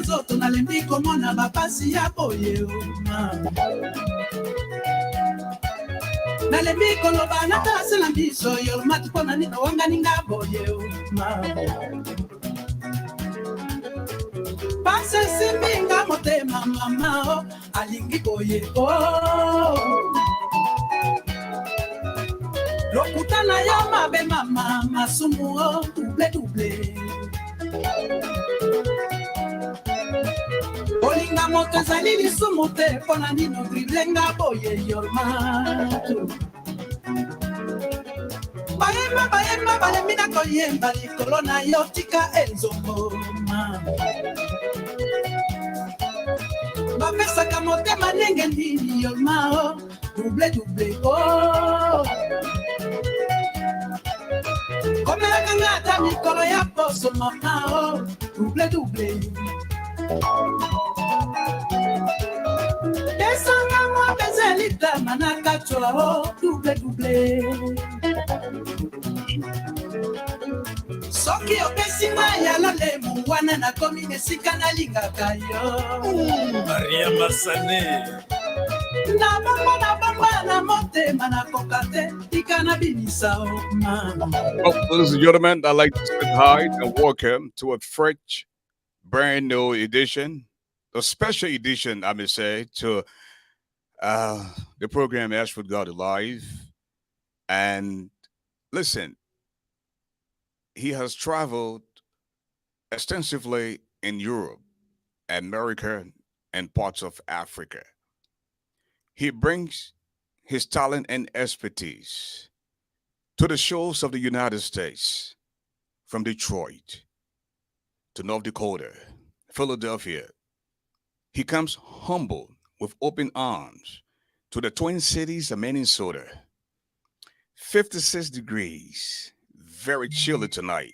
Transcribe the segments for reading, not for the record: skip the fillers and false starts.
Zoto na lembi komona bapasi ya boye na lembi koloba na tase na biso yo mati pona nino wanga ninga boye pase simbinga motema mama alingi boye lokutana ya mabe mama masumu double Olinga moto zali lisumu te pona nino driblenga boye yormato Baemba balemina koyemba likolo na yo tika enzongo Bapesaka motema ndenge ndini yormao double Komelaka ngata mikolo ya poso mama double Desanga mwa bezelita manaka chwa double Soki opesinga ya lolemu wana na komi nesika na lingaka yo Maria Masane Na bamba na motema na kokate tika na binisa Ladies and gentlemen, I'd like to say hi and welcome to a fresh brand new edition, a special edition, I may say, to the program ASHFORD GARLEY Live. And listen, he has traveled extensively in Europe, America, and parts of Africa. He brings his talent and expertise to the shores of the United States, from Detroit to North Dakota, Philadelphia. He comes humble with open arms to the Twin Cities of Minnesota. 56 degrees, very chilly tonight.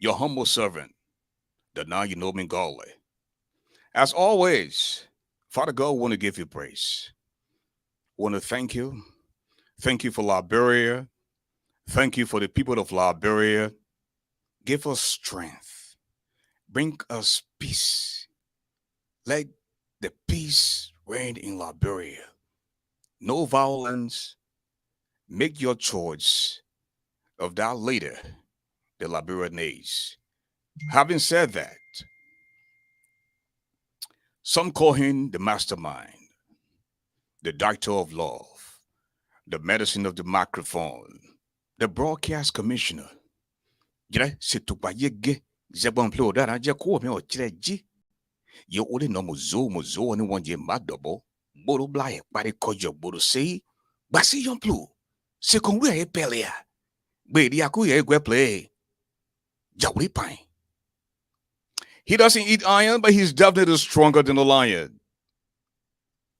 Your humble servant, the now you know me Garley. As always, Father God, want to give you praise. Want to thank you. Thank you for Liberia. Thank you for the people of Liberia. Give us strength. Bring us peace. Let the peace reign in Liberia. No violence. Make your choice of that leader the Liberia needs. Having said that, some call him the mastermind, the doctor of love, the medicine of the microphone, the broadcast commissioner. Zebon Plo that I just call me or Chreji. You only know Mozo, and one year mad double, Bodo Bly, body kojo Bodo say, Bassi Yon Plo, second way a pelia. Baby, Akuya go play. Jowly pine. He doesn't eat iron, but he's definitely stronger than a lion.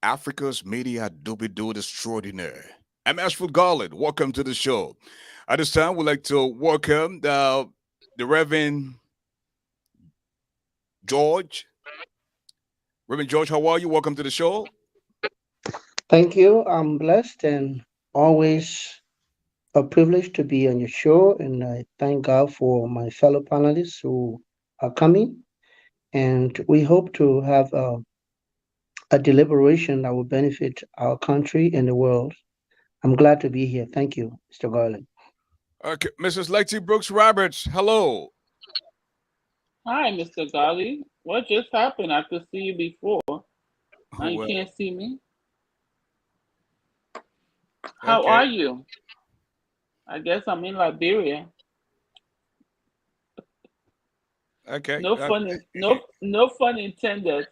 Africa's media do extraordinaire. I'm ASHFORD GARLEY. Welcome to the show. At this time, we'd like to welcome the Reverend George. Reverend George, how are you? Welcome to the show. Thank you. I'm blessed and always a privilege to be on your show. And I thank God for my fellow panelists who are coming. And we hope to have a deliberation that will benefit our country and the world. I'm glad to be here. Thank you, Mr. Garland. Okay, Mrs. Lexi Brooks Roberts, hello. Hi, Mr. Garley. What just happened? I could see you before. Now you can't see me. How are you? I guess I'm in Liberia. Okay. No fun intended.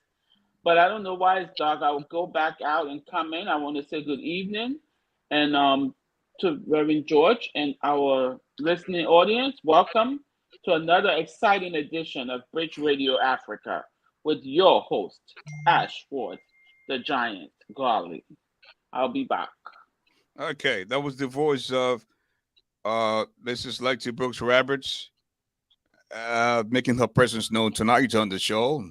But I don't know why it's dark. I will go back out and come in. I want to say good evening and to Reverend George and our listening audience. Welcome to another exciting edition of Bridge Radio Africa with your host, ASHFORD, the Giant Garley. I'll be back. Okay, that was the voice of Mrs. Lexi Brooks Roberts making her presence known tonight on the show.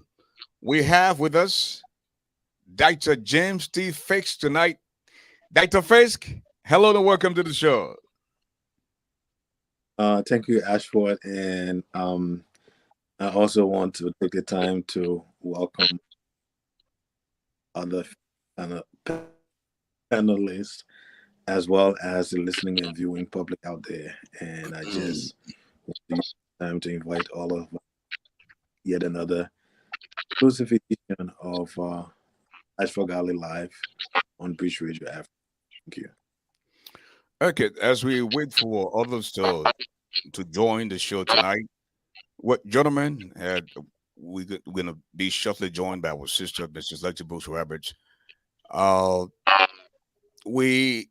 We have with us Dr. James T. Fisk tonight. Dr. Fisk, hello and welcome to the show. Thank you, Ashford, and I also want to take the time to welcome other panel- panelists, as well as the listening and viewing public out there. And I just want to use time to invite all of yet another exclusive edition of ASHFORD GARLEY Live on Bridge Radio Africa. Thank you. Okay, as we wait for others to join the show tonight, what gentlemen, we're gonna be shortly joined by our sister, Mrs. Lexi Bruce Roberts. Uh, we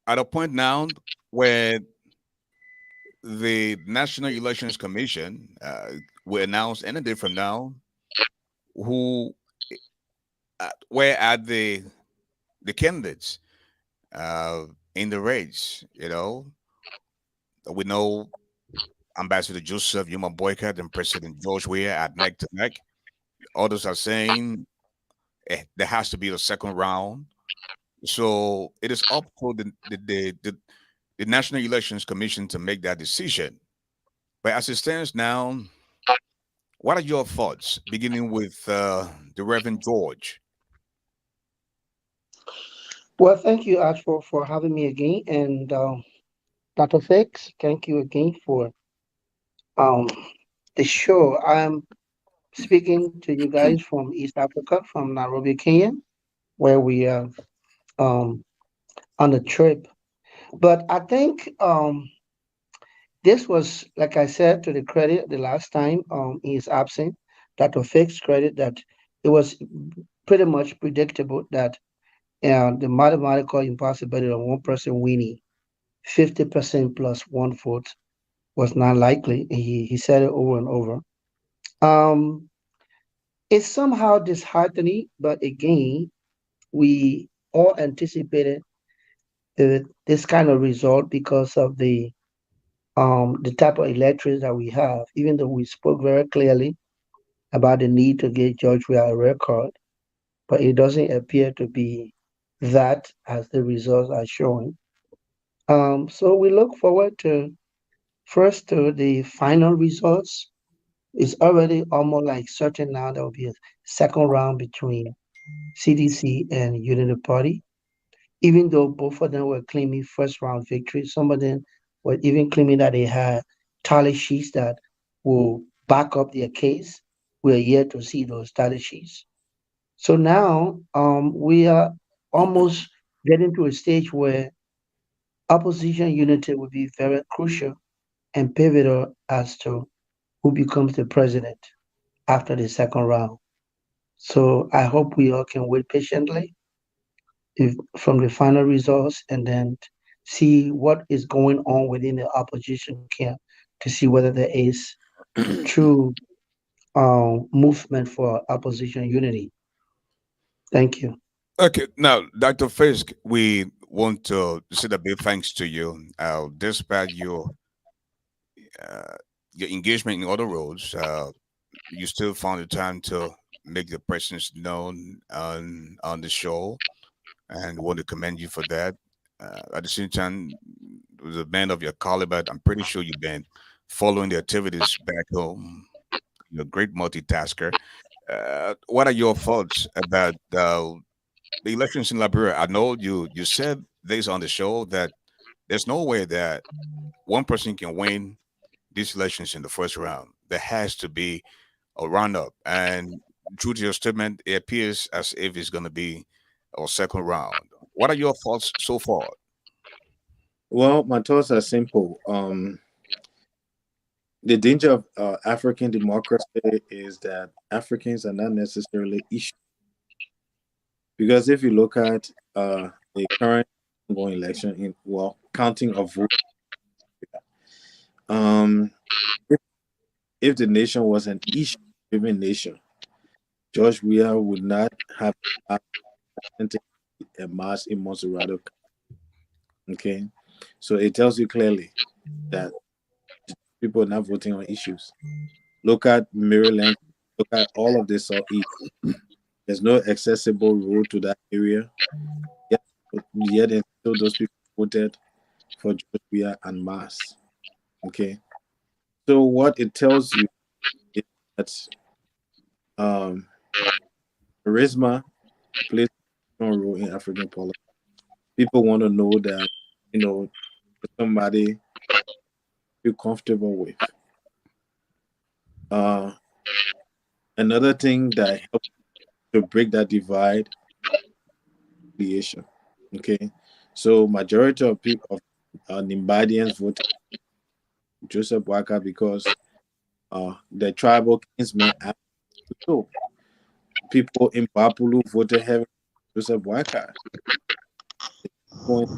at a point now where the National Elections Commission will announce any day from now who where are the candidates uh, in the race. You know, we know Ambassador Joseph Yuma Boycott and President George Weah at neck to neck. Others are saying there has to be a second round. So it is up to the National Elections Commission to make that decision. But as it stands now, what are your thoughts, beginning with the Reverend George? Well, thank you, Ash, for having me again. And Dr. Fix, thank you again for um, the show. I'm speaking to you guys from East Africa, from Nairobi, Kenya, where we are um, on a trip. But I think this was, like I said, to the credit the last time he is absent, Dr. Fix credit that it was pretty much predictable that the mathematical impossibility of one person winning 50% plus one vote was not likely. He said it over and over. Um, it's somehow disheartening, but again, we all anticipated this kind of result because of the type of electorate that we have. Even though we spoke very clearly about the need to get George Weah a record, but it doesn't appear to be that as the results are showing. So we look forward to first to the final results. It's already almost like certain now there will be a second round between CDC and Unity Party. Even though both of them were claiming first round victory, some of them were even claiming that they had tally sheets that will back up their case. We're yet to see those tally sheets. So now we are almost getting to a stage where opposition unity will be very crucial and pivotal as to who becomes the president after the second round. So I hope we all can wait patiently from the final results and then see what is going on within the opposition camp to see whether there is true movement for opposition unity. Thank you. Okay, now, Dr. Fisk, we want to say a big thanks to you. Despite uh, your engagement in other roles, you still found the time to make the presence known on the show, and want to commend you for that. At the same time, as a man of your caliber, I'm pretty sure you've been following the activities back home. You're a great multitasker. What are your thoughts about the elections in Liberia? I know you said this on the show that there's no way that one person can win these elections in the first round. There has to be a roundup, and true to your statement, it appears as if it's going to be a second round. What are your thoughts so far? Well, my thoughts are simple. The danger of African democracy is that Africans are not necessarily issues. Because if you look at the current ongoing election, in well, counting of votes, um, if, if the nation was an issue-driven nation, George Weah would not have a mass in Monserrato. Okay, so it tells you clearly that people are not voting on issues. Look at Maryland. Look at all of the Southeast. There's no accessible road to that area. Yet and still those people voted for George Weah en masse. Okay, so what it tells you is that charisma plays a strong role in African politics. People want to know that, somebody feel comfortable with. Uh, Another thing that helps to break that divide, creation. Okay, so majority of people of Nimbadians voted Joseph Waka because the tribal kinsmen asked to do. People in Bapulu voted heavily for Joseph Waka. Point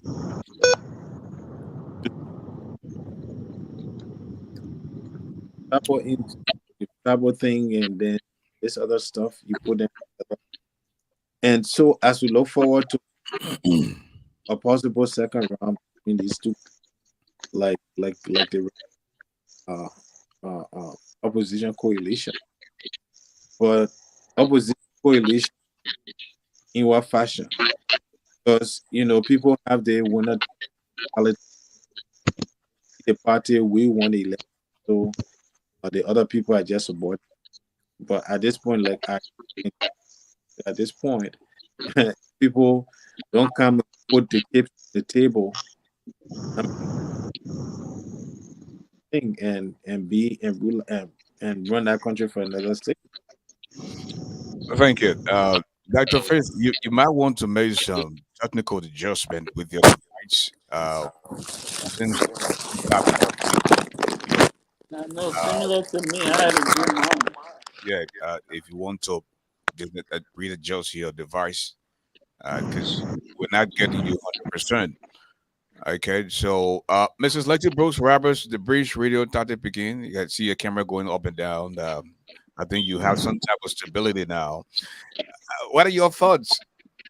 tribal into the tribal thing, and then this other stuff you put them together. And so as we look forward to a possible second round between these two, like the uh, uh, uh, opposition coalition, but opposition coalition in what fashion? Because people have their winner mentality. The party we won the election, so the other people are just support. But at this point, like at this point, people don't come and put the chips on the table and be and rule and run that country for another state. Thank you. Dr. Faith, you might want to make some technical adjustment with your device. Since I know, similar to me. I had to do mine. yeah, if you want to readjust your device, because we're not getting you 100%. Okay, so Mrs. Lexi Brooks Roberts, the British radio started begin. You can see your camera going up and down. I think you have some type of stability now. What are your thoughts,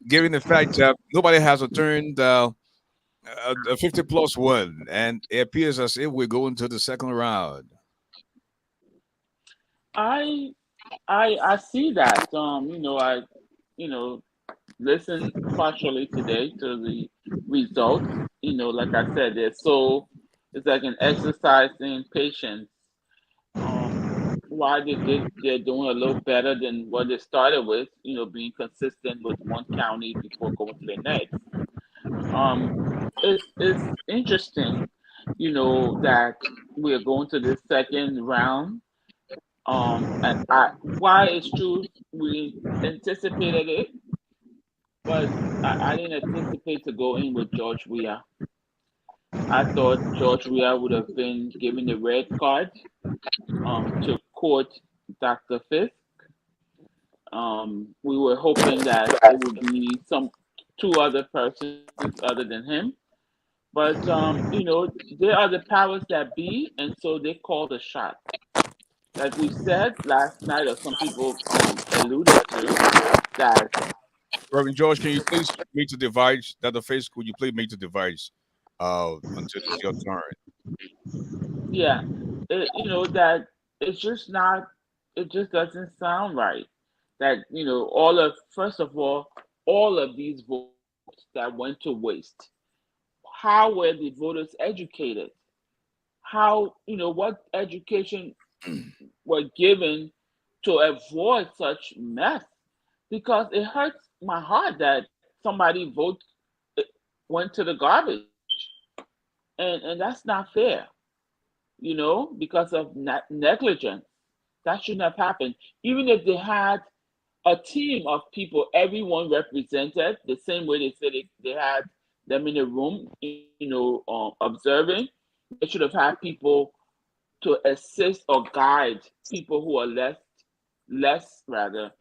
given the fact that nobody has returned a 50 plus one, and it appears as if we're going to the second round? I I see that. I you know listened partially today to the results. Like I said, it's like an exercise in patience. Why they're doing a little better than what they started with. Being consistent with one county before going to the next. Um, it's interesting. That we are going to this second round. And why it's true we anticipated it, but I didn't anticipate to go in with George Weah. I thought George Weah would have been given the red card to court Dr. Fisk. We were hoping that it would be two other persons other than him. But there are the powers that be, and so they call the shot. Like we said last night, or some people alluded to, that Reverend George, can you please mute the device? That the face, could you please mute the device until it's your turn? yeah, that it's just not, it just doesn't sound right. That first of all of these votes that went to waste. How were the voters educated? How what education were given to avoid such mess? Because it hurts my heart that somebody went to the garbage, and that's not fair. Because of negligence. That shouldn't have happened. Even if they had a team of people, everyone represented the same way they said they had them in a room, observing. They should have had people to assist or guide people who are less rather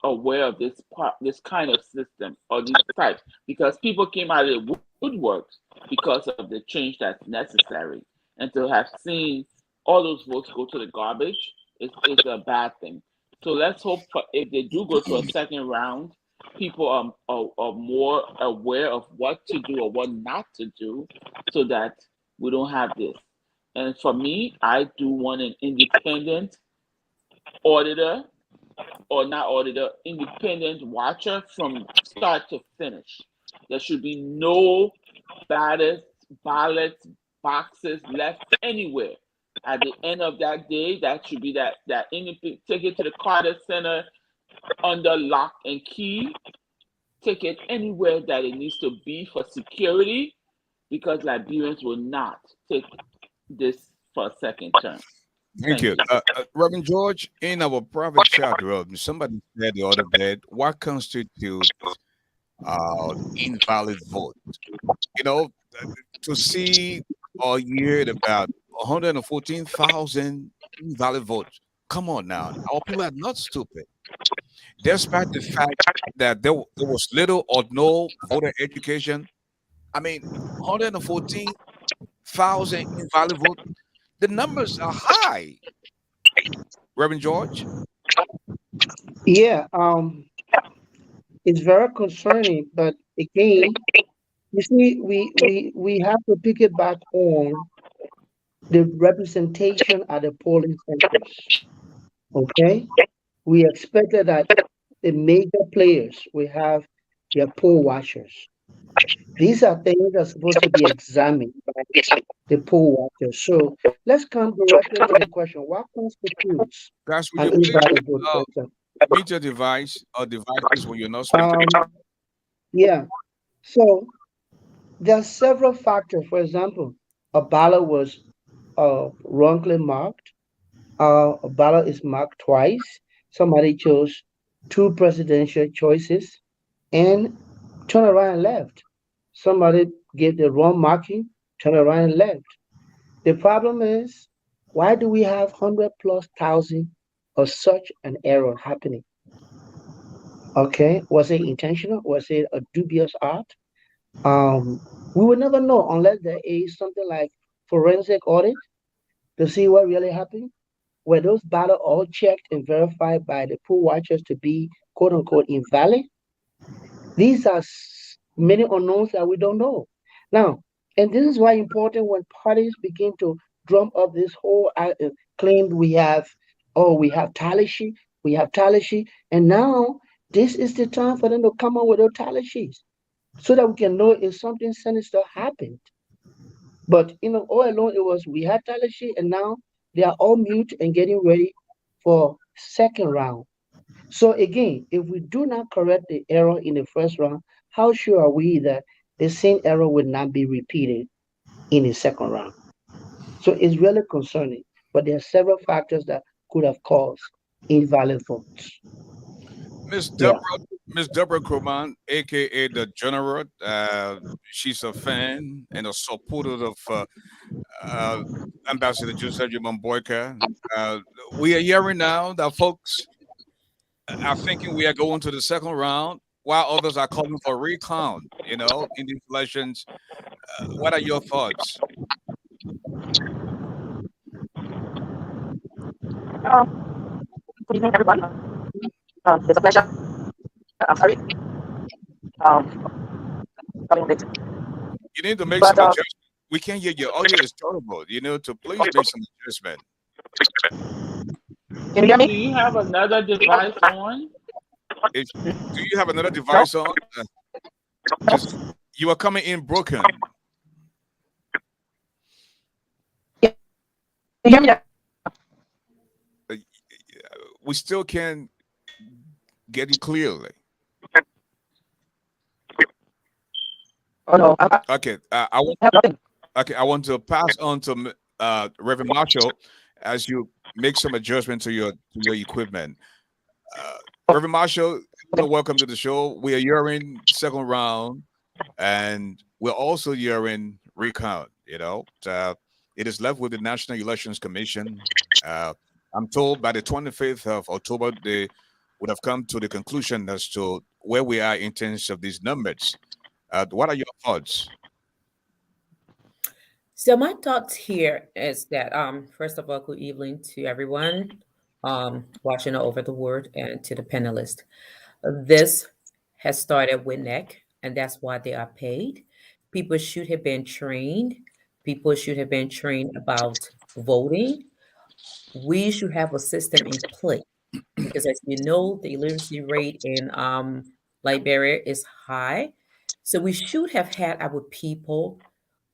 aware of this kind of system or these types, because people came out of the woodworks because of the change that's necessary, and to have seen all those votes go to the garbage is a bad thing. So let's hope if they do go to a second round, people are more aware of what to do or what not to do, so that we don't have this. And for me, I do want an independent auditor, or not auditor, independent watcher from start to finish. There should be no ballots boxes left anywhere. At the end of that day, that should be that anything. Take it to the Carter Center under lock and key. Take it anywhere that it needs to be for security, because Liberians will not take this for a second term. Thank you. Reverend George, in our private chat room, somebody said the other day, what constitutes invalid vote? You know, to see or hear about 114,000 invalid votes. Come on now. Our people are not stupid. Despite the fact that there was little or no voter education, I mean, 114,000 invalid votes, the numbers are high. Reverend George? Yeah, it's very concerning, but again, you see, we have to pick it back on the representation at the polling centers. Okay, we expected that the major players will have their poll watchers. These are things that are supposed to be examined by the poll watchers. So let's come directly to the question: what constitutes Guys, would an you please invalid vote? For example? mute your device or devices when you're not speaking? Yeah. So there are several factors. For example, a ballot was wrongly marked. A ballot is marked twice. Somebody chose two presidential choices and turned around and left. Somebody gave the wrong marking, turned around and left. The problem is, why do we have 100,000+ of such an error happening? Okay, was it intentional? Was it a dubious art? We will never know unless there is something like forensic audit to see what really happened. Were those ballots all checked and verified by the poll watchers to be quote unquote invalid? These are many unknowns that we don't know. Now, and this is why important when parties begin to drum up this whole claim we have tally sheet, and now this is the time for them to come up with those tally sheets so that we can know if something sinister happened. But all along it was we had tally sheet, and now they are all mute and getting ready for second round. So again, if we do not correct the error in the first round, how sure are we that the same error will not be repeated in the second round? So it's really concerning. But there are several factors that could have caused invalid votes. Miss Yeah. Deborah Kroman, aka the General, she's a fan and a supporter of Ambassador Joseph Boyka. We are hearing now that folks are thinking we are going to the second round, while others are calling for recount. In these elections, what are your thoughts? Good evening, everybody. It's a pleasure. I'm sorry. Coming late. You need to make But, some adjustment. We can't hear your audio is terrible. To please make some adjustment. Can you hear me? Do you have another device on? Do you have another device on? Because you are coming in broken. Can you hear me now? We still can't get you clearly. Oh no. Okay, I want to pass on to Reverend Marshall as you make some adjustment to your equipment. Reverend Marshall, welcome to the show. We are hearing second round, and we're also hearing recount. It is left with the National Elections Commission. I'm told by the 25th of October, they would have come to the conclusion as to where we are in terms of these numbers. What are your thoughts? So my thoughts here is that first of all, good evening to everyone watching over the word and to the panelists. This has started with NEC, and that's why they are paid. People should have been trained. People should have been trained about voting. We should have a system in place because, as you know, the illiteracy rate in Liberia is high. So we should have had our people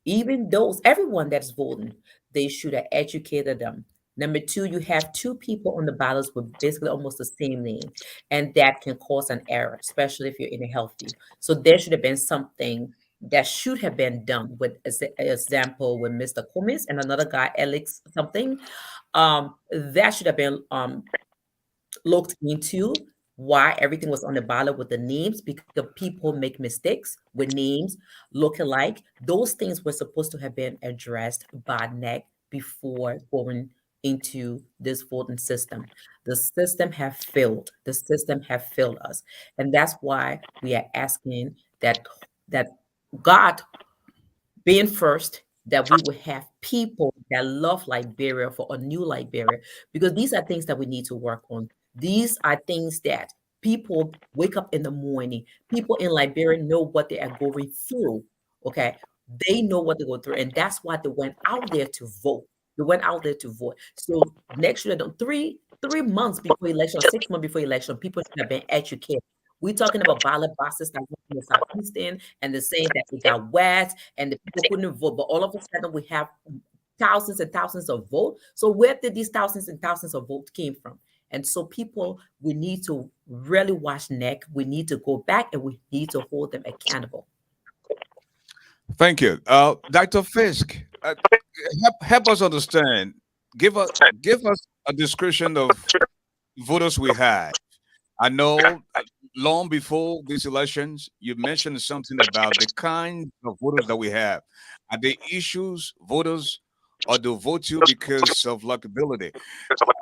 Even those, everyone that's voting, they should have educated them. Number two, you have two people on the ballots with basically almost the same name, and that can cause an error, especially if you're in a health field. So there should have been something that should have been done with, as an example, with Mr. Cummins and another guy, Alex something. That should have been looked into, why everything was on the ballot with the names, because people make mistakes with names, look alike. Those things were supposed to have been addressed by NEC before going into this voting system. The system have failed. The system have failed us. And that's why we are asking that God being first, that we will have people that love Liberia for a new Liberia, because these are things that we need to work on. These are things that people wake up in the morning, people in Liberia know what they are going through. Okay. They know what they go through. And that's why they went out there to vote. They went out there to vote. So next year, 3 months before election, 6 months before election, people should have been educated. We're talking about ballot boxes that went in the southeastern, and they're saying that it got wet and the people couldn't vote. But all of a sudden, we have thousands and thousands of votes. So where did these thousands and thousands of votes came from? And so people, we need to really watch neck. We need to go back and we need to hold them accountable. Thank you, Dr. Fisk. Help us understand. Give us a description of voters we had. I know long before these elections, you mentioned something about the kind of voters that we have. Are they issues voters, or they vote you because of likability?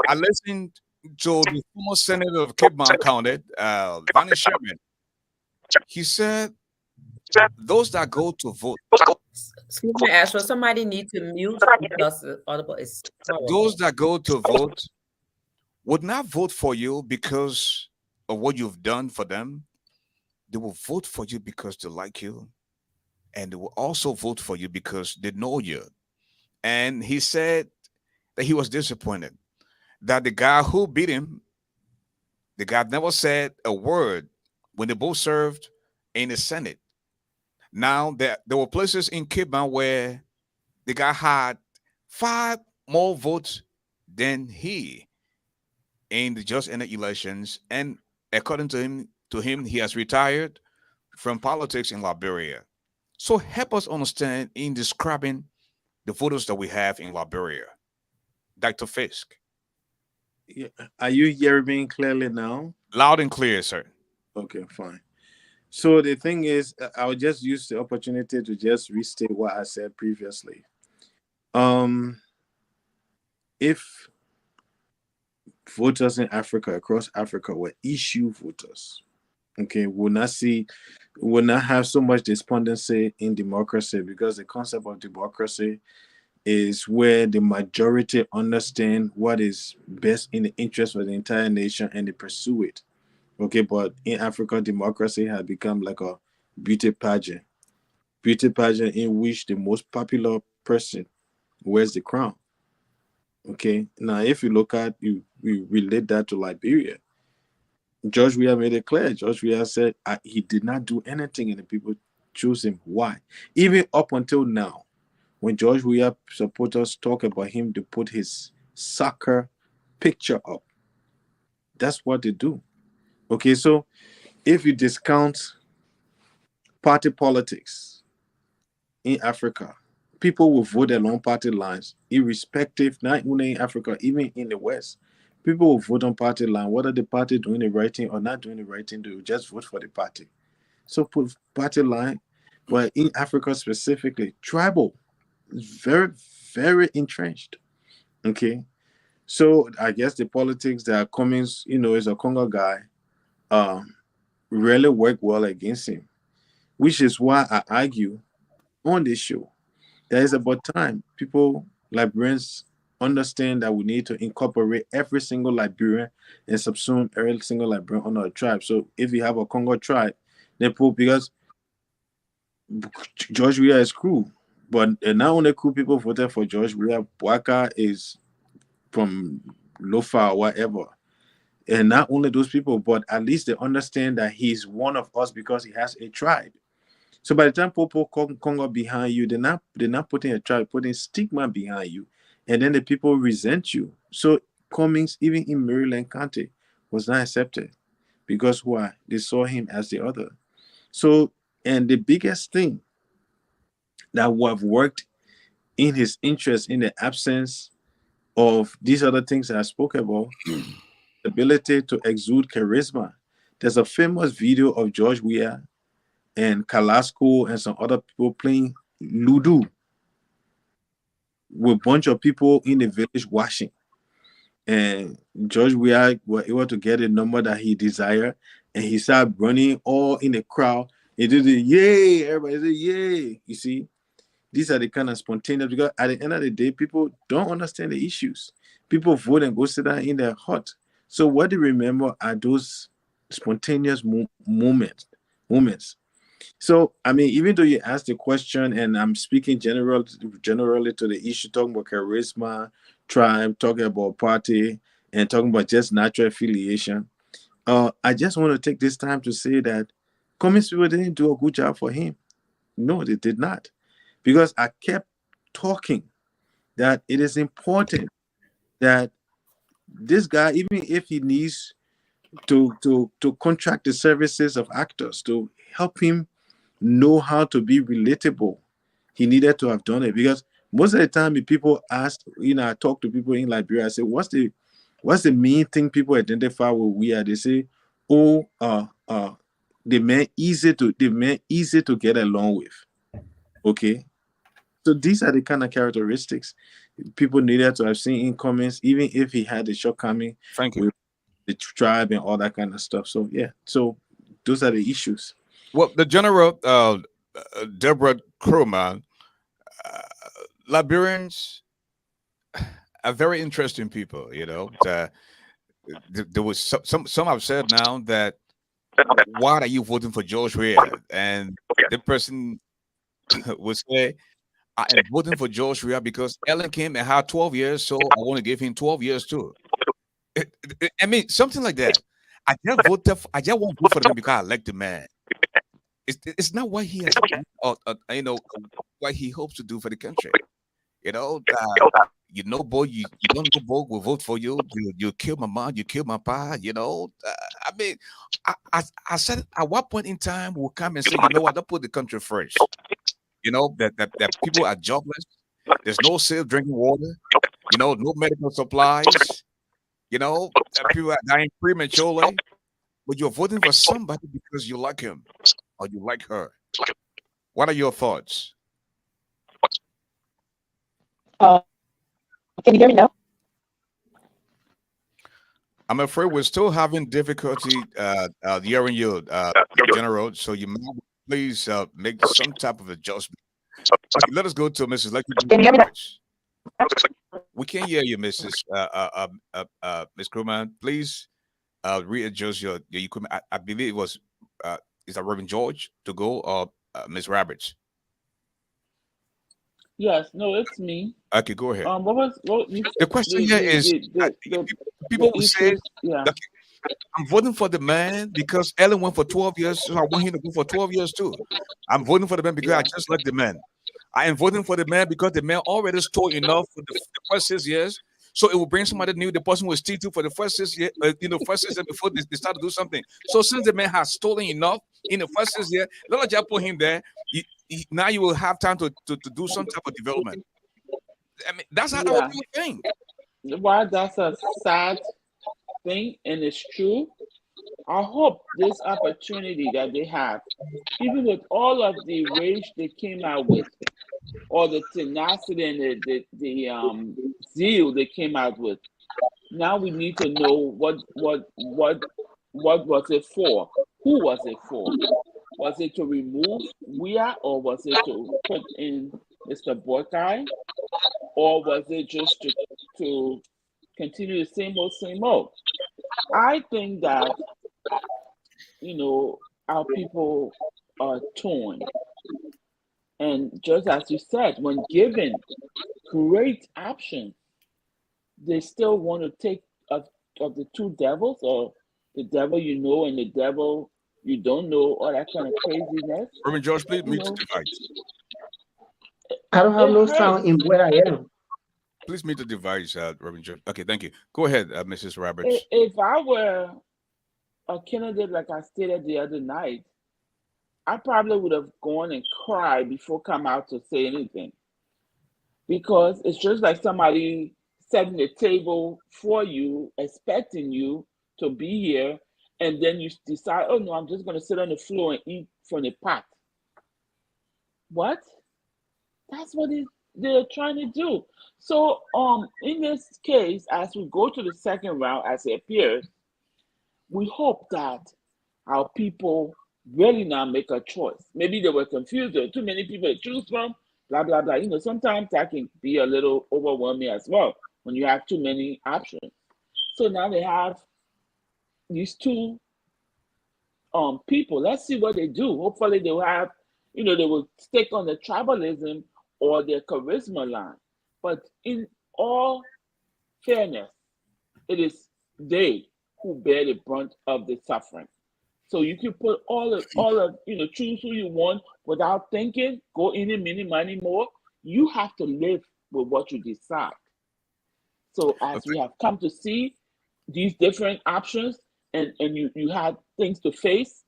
I listened to the former senator of Cape Mount County, Vanny Sherman. He said those that go to vote, Excuse me, Ashford. Somebody need to mute because the audible is those horrible. that go to vote would not vote for you because of what you've done for them. They will vote for you because they like you, and they will also vote for you because they know you. And he said that he was disappointed that the guy who beat him, the guy never said a word when they both served in the Senate. Now there were places in Cape Town where the guy had five more votes than he in the just ended elections, and according to him, he has retired from politics in Liberia. So help us understand in describing the voters that we have in Liberia, Dr. Fisk. Yeah. Are you hearing me clearly now? Loud and clear, sir. Okay, fine. So the thing is, I'll just use the opportunity to just restate what I said previously. If voters in Africa, across Africa, were issue voters, okay, will not have so much despondency in democracy, because the concept of democracy is where the majority understand what is best in the interest of the entire nation and they pursue it. Okay, but in Africa, democracy has become like a beauty pageant. Beauty pageant in which the most popular person wears the crown. Okay, now if you look at you relate that to Liberia, George Weah made it clear. George Weah said he did not do anything, and the people choose him. Why? Even up until now, when George Weah supporters talk about him to put his soccer picture up, that's what they do. Okay, so if you discount party politics in Africa, people will vote along party lines, irrespective, not only in Africa, even in the West. People will vote on party line, whether the party doing the right thing or not doing the right thing, they will just vote for the party. So put party line, but in Africa specifically, tribal is very, very entrenched. Okay. So I guess the politics that are coming, is a Congo guy, um, really work well against him, which is why I argue on this show that it's about time people, Liberians, understand that we need to incorporate every single Liberian and subsume every single Liberian under a tribe. So if you have a Congo tribe, then because George Weah is cool, but not only cool people voted for George Weah, Bwaka is from Lofa or whatever. And not only those people, but at least they understand that he's one of us because he has a tribe. So by the time people come up behind you, they're not putting a trial, putting stigma behind you, and then the people resent you. So Cummings, even in Maryland County, was not accepted because why? They saw him as the other. So, and the biggest thing that would have worked in his interest in the absence of these other things that I spoke about, ability to exude charisma. There's a famous video of George Weah and Carrasco and some other people playing Ludo with a bunch of people in the village watching. And George Weah were able to get a number that he desired, and he started running all in the crowd. He did the yay, everybody said yay. You see, these are the kind of spontaneous, because at the end of the day, people don't understand the issues. People vote and go sit down in their hut. So what they remember are those spontaneous moments. So I mean, even though you asked the question, and I'm speaking generally to the issue, talking about charisma, tribe, talking about party, and talking about just natural affiliation, I just want to take this time to say that Cummings people didn't do a good job for him. No, they did not. Because I kept talking that it is important that this guy, even if he needs to contract the services of actors to help him know how to be relatable, he needed to have done it. Because most of the time, if people ask, I talk to people in Liberia, I say, what's the main thing people identify with we are? They say, the man easy to get along with. Okay. So these are the kind of characteristics people needed to have seen in Cummings, even if he had a shortcoming Thank you. with the tribe and all that kind of stuff. So yeah, so those are the issues. Well, the General Deborah Kroma, Liberians are very interesting people. There was some have said now that why are you voting for George Weah? And the person would say, I am voting for George Weah because Ellen came and had 12 years, so I want to give him 12 years too. I mean, something like that. I just won't vote for him because I like the man. It's not what he has done or what he hopes to do for the country. Boy, you don't know boy will vote for you. You kill my mom, you kill my pa. I mean, I said at what point in time we'll come and say, don't put the country first. That people are jobless. There's no safe drinking water. No medical supplies. People are dying prematurely. But you're voting for somebody because you like him or you like her. What are your thoughts? Can you hear me now? I'm afraid we're still having difficulty hearing you, General. So you might please make some type of adjustment. Okay, let us go to Mrs. Lucky. Can you hear me now? We can't hear you, Mrs. Ms. Krugman. Please readjust your equipment. I believe it was is that Reverend George to go or Ms. Roberts? Yes, no, it's me. Okay, go ahead. The question here is people will say, yeah. I'm voting for the man because Ellen went for 12 years, so I want him to go for 12 years too. I'm voting for the man because I just like the man. I am voting for the man because the man already stole enough for the first 6 years. So it will bring somebody new. The person will steal too for the first 6 years, first 6 years before they start to do something. So since the man has stolen enough in the first 6 years, let us put him there. Now you will have time to do some type of development. I mean, that's how I would think. Why that's a sad thing, and it's true. I hope this opportunity that they have, even with all of the rage they came out with, or the tenacity and the zeal they came out with. Now we need to know what was it for? Who was it for? Was it to remove Weah, or was it to put in Mr. Borkai, or was it just to continue the same old? I think that our people are torn. And just as you said, when given great options, they still want to take of the two devils, or the devil and the devil You don't know all that kind of craziness. Reverend George, please You mute know, the device. I don't have it no hurts. sound in where I am. Please mute the device, Reverend George. Okay, thank you. Go ahead, Mrs. Roberts. If I were a candidate, like I stated the other night, I probably would have gone and cried before come out to say anything, because it's just like somebody setting the table for you, expecting you to be here, and then you decide, oh no, I'm just going to sit on the floor and eat from the pot. What? That's what they're trying to do. So, in this case, as we go to the second round, as it appears, we hope that our people really now make a choice. Maybe they were confused. There were too many people to choose from. Blah blah blah. You know, sometimes that can be a little overwhelming as well when you have too many options. So now they have these two people. Let's see what they do. Hopefully they will have, you know, they will stick on the tribalism or their charisma line. But in all fairness, it is they who bear the brunt of the suffering. So you can put all of you know, choose who you want without thinking, go any, mini, money, more. You have to live with what you decide. So as we have come to see these different options, and you have things to face,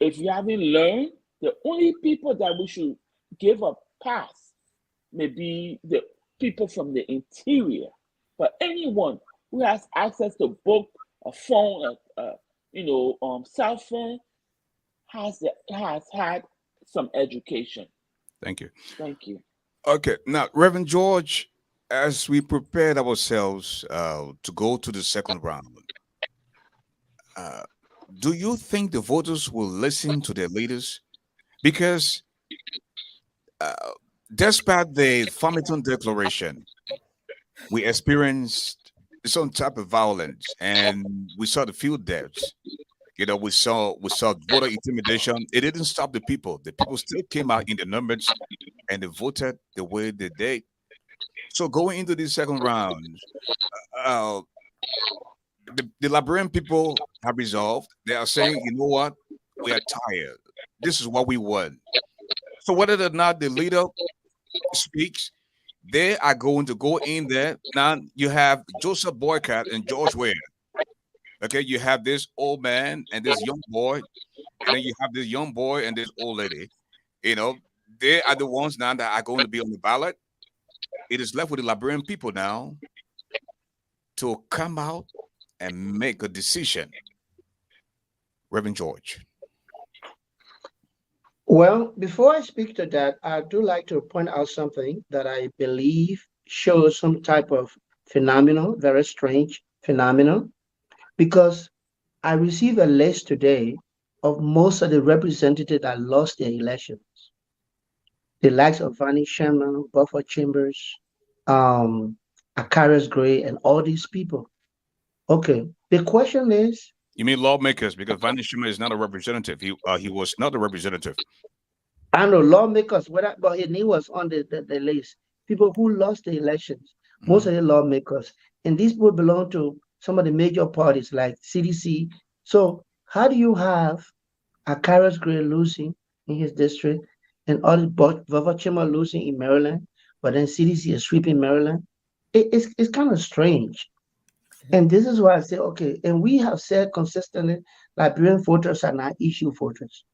if you haven't learned, the only people that we should give a pass may be the people from the interior. But anyone who has access to book, a phone, cell phone, has had some education. Thank you. Thank you. Okay, now, Reverend George, as we prepared ourselves to go to the second round, do you think the voters will listen to their leaders? Because uh, despite the Farmington Declaration, we experienced some type of violence, and we saw the field deaths. You know, we saw voter intimidation. It didn't stop the people. The people still came out in the numbers, and they voted the way they did. So going into the second round, uh, the Liberian people have resolved. They are saying, you know what, we are tired. This is what we want. So whether or not the leader speaks, they are going to go in there. Now you have Joseph Boycott and George Ware. Okay, you have this old man and this young boy, and then you have this young boy and this old lady. You know, they are the ones now that are going to be on the ballot. It is left with the Liberian people now to come out and make a decision. Reverend George. Well, before I speak to that, I do like to point out something that I believe shows some type of phenomenon, very strange phenomenon, because I received a list today of most of the representatives that lost their elections. The likes of Vanny Sherman, Buffer Chambers, um, Akarius Gray, and all these people. Okay, the question is, You mean lawmakers? Because Van Shima is not a representative. He was not a representative. I know lawmakers, whether, but he was on the list. People who lost the elections, most Mhm. of the lawmakers, and these people belong to some of the major parties like CDC. So how do you have Akarius Gray losing in his district and all Chima losing in Maryland, but then CDC is sweeping Maryland? It's kind of strange. And this is why I say, okay, and we have said consistently, Liberian voters are not issue voters.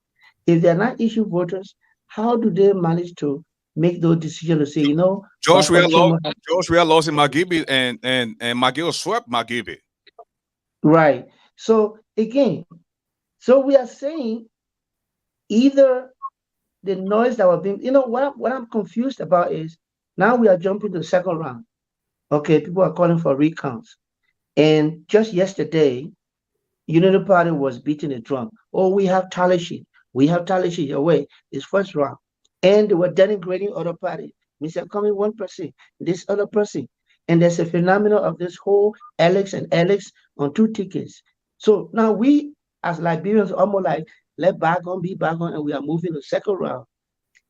If they're not issue voters, how do they manage to make those decisions to say, you know, George Buffer Weah lost. Chima, George Weah lost in McGibby, and McGill swept McGibby. right? So again, so we are saying either the noise that was being, you know, what I'm confused about is now we are jumping to the second round. Okay, people are calling for recounts. And just yesterday, Unity Party was beating the drum. Oh, we have tally sheet. We have tally sheet away. It's first round. And they were denigrating other party. Mr. Coming one person, this other person. And there's a phenomenon of this whole Alex and Alex on two tickets. So now we as Liberians almost like let bygone be bygone and we are moving to second round.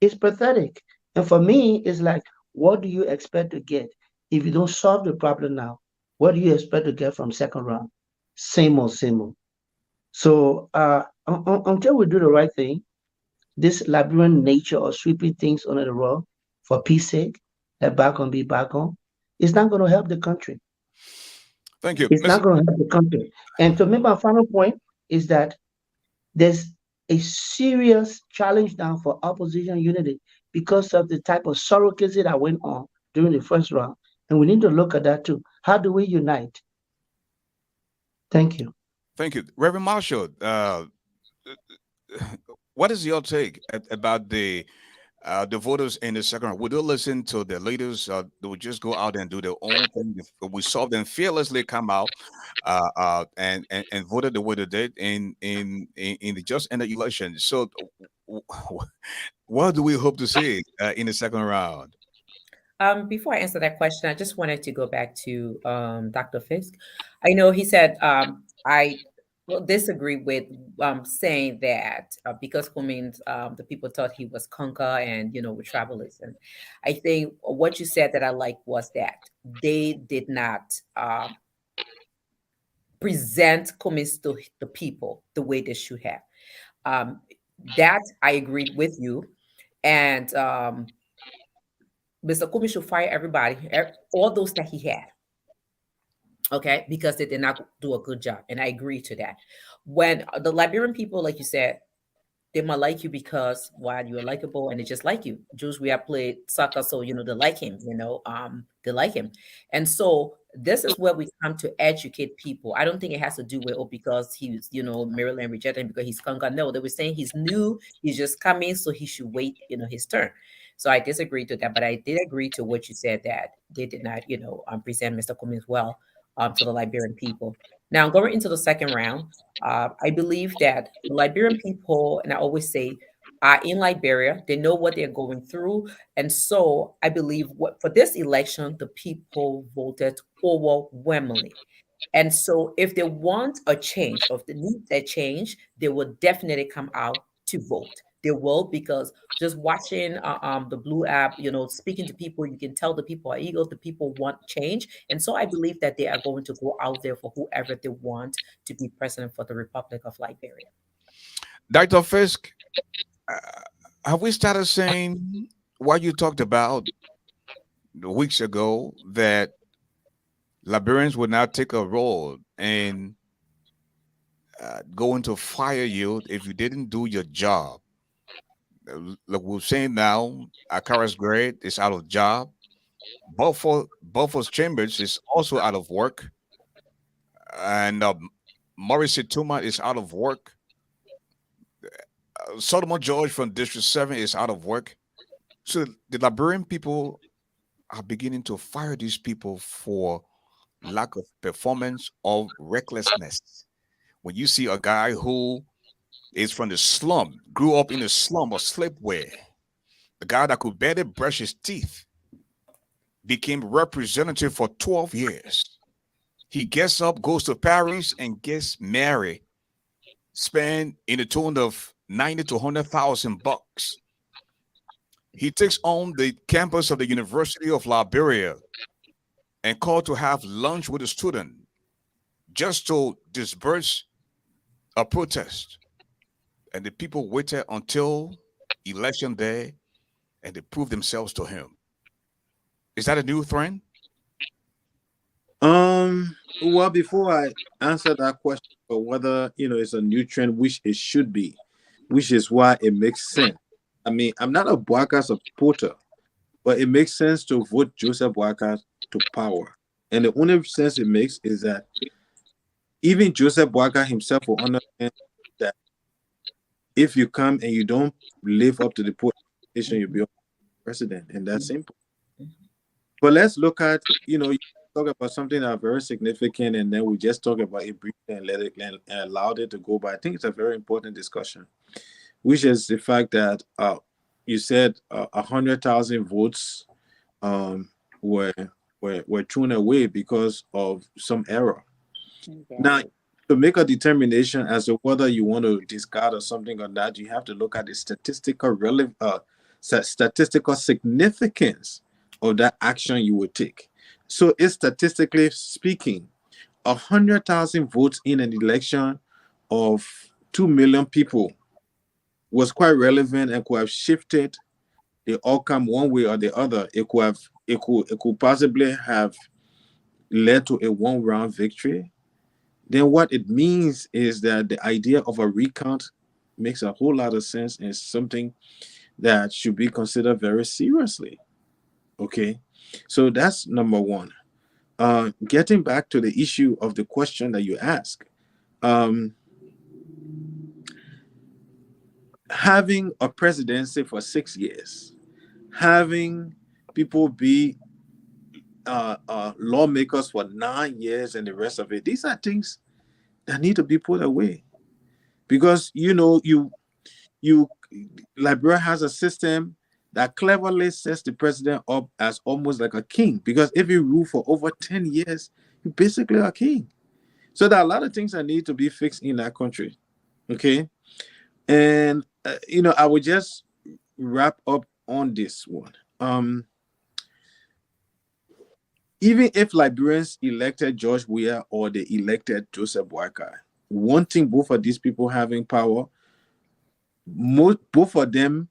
It's pathetic. And for me, it's like, what do you expect to get if you don't solve the problem now? What do you expect to get from second round? Same old, same old. So until we do the right thing, this Liberian nature of sweeping things under the rug for peace sake, let back on be back on, it's not going to help the country. Thank you, It's Mr. not going to help the country. And to make my final point is that there's a serious challenge now for opposition unity because of the type of surrogacy that went on during the first round. And we need to look at that too. How do we unite? Thank you. Thank you, Reverend Marshall. What is your take about the voters in the second round? Would they listen to the leaders? They would just go out and do their own thing. We saw them fearlessly come out and voted the way they did in the just ended election. So, what do we hope to see in the second round? Before I answer that question, I just wanted to go back to Dr. Fisk. I know he said I will disagree with saying that because Cummings, the people thought he was conquer and with tribalism. I think what you said that I like was that they did not present Cummings to the people the way they should have. That I agree with you, and Mr. Kumi should fire everybody, all those that he had. Okay, because they did not do a good job. And I agree to that. When the Liberian people, like you said, they might like you because you're likable and they just like you. Jews, we have played soccer, so they like him, they like him. And so this is where we come to educate people. I don't think it has to do with because he's, Maryland rejected him because he's Conga. No, they were saying he's new, he's just coming, so he should wait, his turn. So I disagree to that, but I did agree to what you said that they did not, present Mr. Cummings well to the Liberian people. Now, going into the second round, I believe that the Liberian people, and I always say, are in Liberia. They know what they're going through. And so I believe for this election, the people voted overwhelmingly. And so if they want a change, or if they need that change, they will definitely come out to vote. They will, because just watching the Blue app, speaking to people, you can tell the people are eager, the people want change. And so I believe that they are going to go out there for whoever they want to be president for the Republic of Liberia. Dr. Fisk, have we started saying what you talked about weeks ago, that Liberians would not take a role in going to fire you if you didn't do your job? Like we're saying now, Akara's grade is out of job. Buffalo's Chambers is also out of work, and Maurice Tuma is out of work. Solomon George from District 7 is out of work. So the Liberian people are beginning to fire these people for lack of performance or recklessness. When you see a guy who is from the slum, grew up in the slum or slipway, the guy that could barely brush his teeth, became representative for 12 years. He gets up, goes to Paris, and gets married, spend in the tune of 90 to 100,000 bucks. He takes on the campus of the University of Liberia and called to have lunch with a student just to disperse a protest. And the people waited until election day and they proved themselves to him. Is that a new trend? Well, before I answer that question, or whether it's a new trend, which it should be, which is why it makes sense. I mean, I'm not a Boaka supporter, but it makes sense to vote Joseph Boaka to power. And the only sense it makes is that even Joseph Boaka himself will understand that if you come and you don't live up to the position, you'll be president, and that's simple. But let's look at, you talk about something that are very significant, and then we just talk about it briefly and let it and allowed it to go. But I think it's a very important discussion, which is the fact that you said 100,000 votes were thrown away because of some error. Okay. Now, to make a determination as to whether you want to discard or something or not, you have to look at the statistical significance of that action you would take. So it's statistically speaking, 100,000 votes in an election of 2 million people was quite relevant and could have shifted the outcome one way or the other. It could possibly have led to a one-round victory. Then what it means is that the idea of a recount makes a whole lot of sense and is something that should be considered very seriously. Okay, so that's number one. Getting back to the issue of the question that you ask, having a presidency for 6 years, having people be lawmakers for 9 years and the rest of it, these are things that need to be put away, because Liberia has a system that cleverly sets the president up as almost like a king, because if you rule for over 10 years, you basically are a king. So there are a lot of things that need to be fixed in that country. Okay. And, I would just wrap up on this one. Even if Liberians elected George Weah or they elected Joseph Boakai, one thing both of these people having power, both of them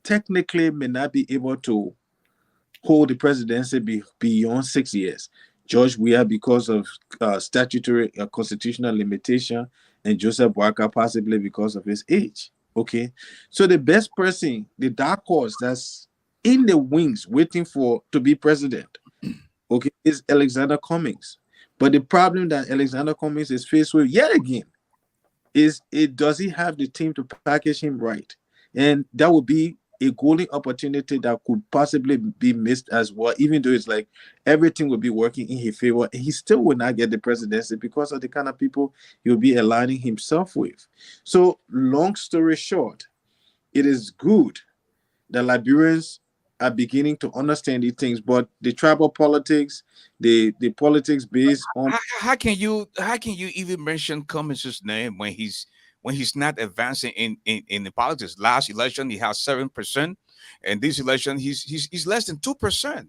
technically may not be able to hold the presidency beyond 6 years. George Weah because of statutory constitutional limitation, and Joseph Boakai possibly because of his age. Okay, so the best person, the dark horse that's in the wings waiting to be president, okay, is Alexander Cummings. But the problem that Alexander Cummings is faced with yet again is does he have the team to package him right? And that would be a golden opportunity that could possibly be missed as well, even though it's like everything will be working in his favor, and he still will not get the presidency because of the kind of people he'll be aligning himself with. So long story short, it is good that Liberians are beginning to understand these things, but the tribal politics, the politics based on How can you even mention Cummings' name when he's not advancing in the politics? Last election he has 7%, and this election he's less than 2%.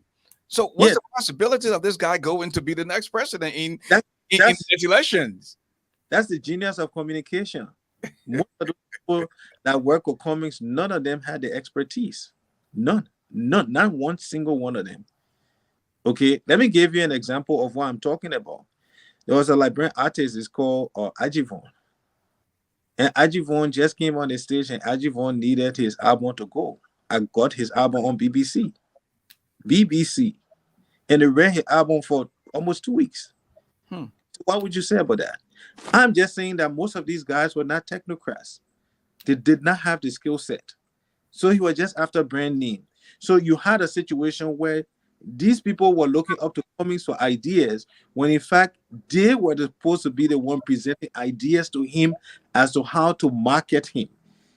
So what's the possibility of this guy going to be the next president in these elections? That's the genius of communication. Most of the people that work with Cummings, none of them had the expertise. None, not one single one of them. Okay, let me give you an example of what I'm talking about. There was a Liberian artist, it's called Ajivon. And Ajivon just came on the stage, and Ajivon needed his album to go. I got his album on BBC. And they ran his album for almost 2 weeks. So what would you say about that? I'm just saying that most of these guys were not technocrats. They did not have the skill set. So he was just after brand name. So you had a situation where these people were looking up to Cummings for ideas, when in fact they were supposed to be the one presenting ideas to him as to how to market him,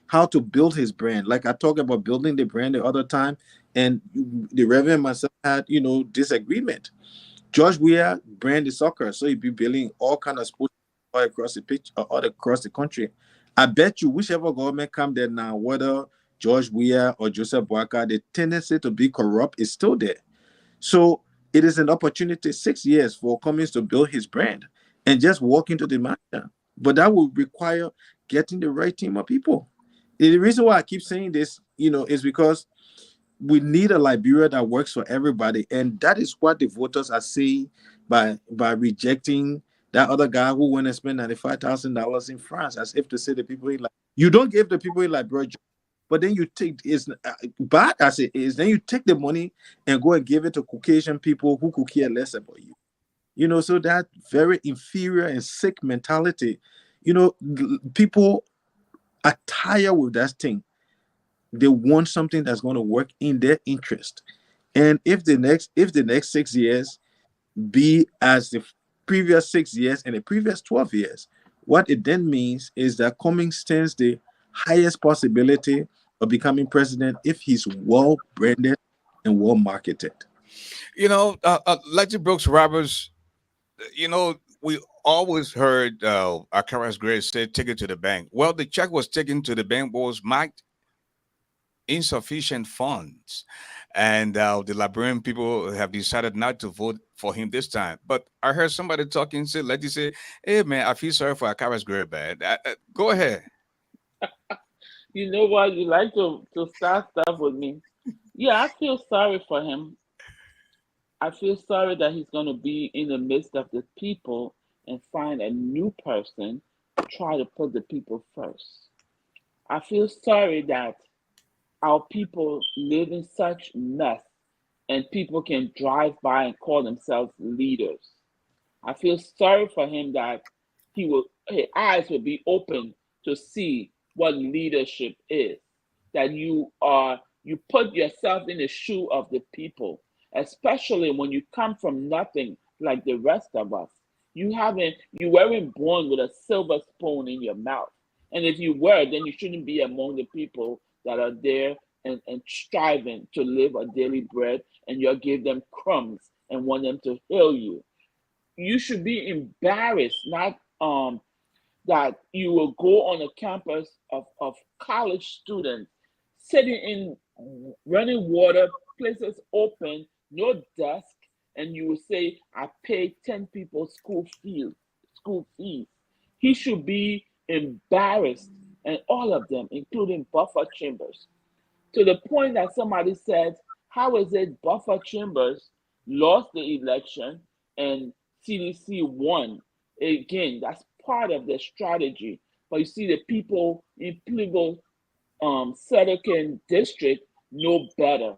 how to build his brand. Like I talked about building the brand the other time, and the Reverend and myself had, disagreement. George Weah brand is soccer, so he'd be building all kind of sports all across the pitch, all across the country. I bet you whichever government come there now, whether George Weah or Joseph Boakai, the tendency to be corrupt is still there. So it is an opportunity, 6 years for Cummings to build his brand and just walk into the market. But that will require getting the right team of people. The reason why I keep saying this, is because we need a Liberia that works for everybody. And that is what the voters are saying by rejecting that other guy who went and spent $95,000 in France, as if to say the people in you don't give the people in Liberia, but then you take bad as it is, then you take the money and go and give it to Caucasian people who could care less about you. So that very inferior and sick mentality, people are tired with that thing. They want something that's going to work in their interest. And if the next 6 years be as the previous 6 years and the previous 12 years, what it then means is that Cummings stands the highest possibility of becoming president if he's well branded and well marketed. Lecter Brooks Roberts, we always heard our current grade say, take it to the bank. Well, the check was taken to the bank, but was marked insufficient funds. And the Liberian people have decided not to vote for him this time. But I heard somebody talking, say, let you say, hey, man, I feel sorry for Akara's great bad. Go ahead. You know what? You like to start stuff with me. Yeah, I feel sorry for him. I feel sorry that he's going to be in the midst of the people and find a new person to try to put the people first. I feel sorry that our people live in such mess and people can drive by and call themselves leaders. I feel sorry for him that his eyes will be open to see what leadership is. That you put yourself in the shoe of the people, especially when you come from nothing like the rest of us. You weren't born with a silver spoon in your mouth. And if you were, then you shouldn't be among the people that are there and striving to live a daily bread, and you give them crumbs and want them to heal you. You should be embarrassed, not that you will go on a campus of college students sitting in running water, places open, no desk, and you will say, I paid 10 people school fees. He should be embarrassed, and all of them, including Buffer Chambers, to the point that somebody said, how is it Buffer Chambers lost the election and CDC won? Again, that's part of their strategy. But you see, the people in Plivo Sedekin district know better.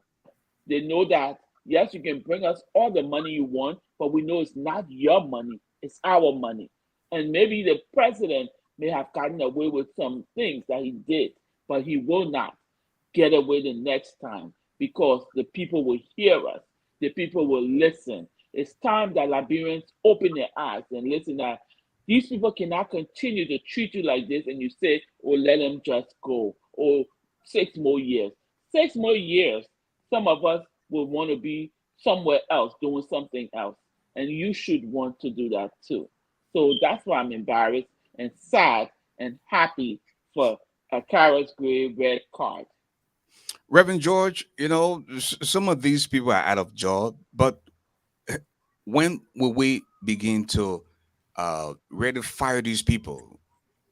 They know that, yes, you can bring us all the money you want, but we know it's not your money, it's our money. And maybe the president may have gotten away with some things that he did, but he will not get away the next time because the people will hear us, the people will listen. It's time that Liberians open their eyes and listen that these people cannot continue to treat you like this and you say, oh, let them just go. Or 6 more years. 6 more years, some of us will want to be somewhere else doing something else. And you should want to do that too. So that's why I'm embarrassed and sad and happy for a Kara's gray red card. Reverend George, some of these people are out of job, but when will we begin to ready to fire these people?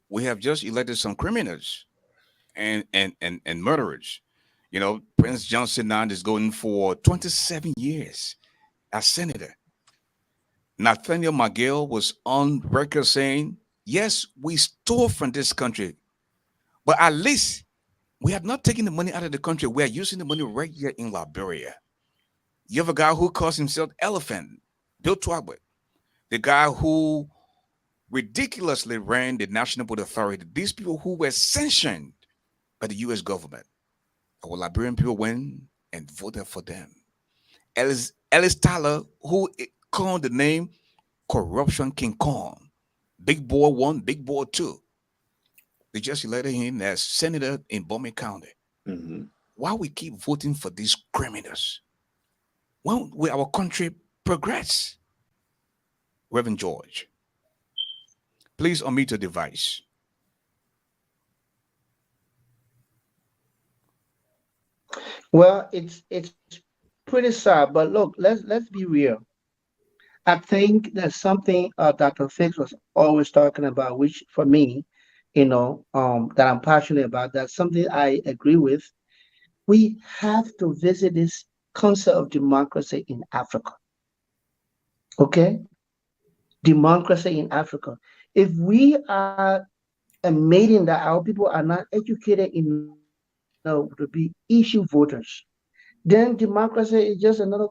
We have just elected some criminals and murderers. Prince Johnson now is going for 27 years as senator. Nathaniel McGill was on record saying, yes, we stole from this country, but at least we have not taken the money out of the country. We are using the money right here in Liberia. You have a guy who calls himself Elephant, Bill Twagwood, the guy who ridiculously ran the National Board Authority. These people who were sanctioned by the U.S. government. Our Liberian people went and voted for them. Ellis Tyler, who called the name Corruption King Kong. Big Boy 1, Big Boy 2. They just elected him as senator in Bowman County. Mm-hmm. Why we keep voting for these criminals? When will our country progress? Reverend George, please unmute your device. Well, it's pretty sad, but look, let's be real. I think there's something Dr. Fix was always talking about, which for me, that I'm passionate about. That's something I agree with. We have to visit this concept of democracy in Africa. Okay? Democracy in Africa. If we are admitting that our people are not educated enough to be issue voters, then democracy is just another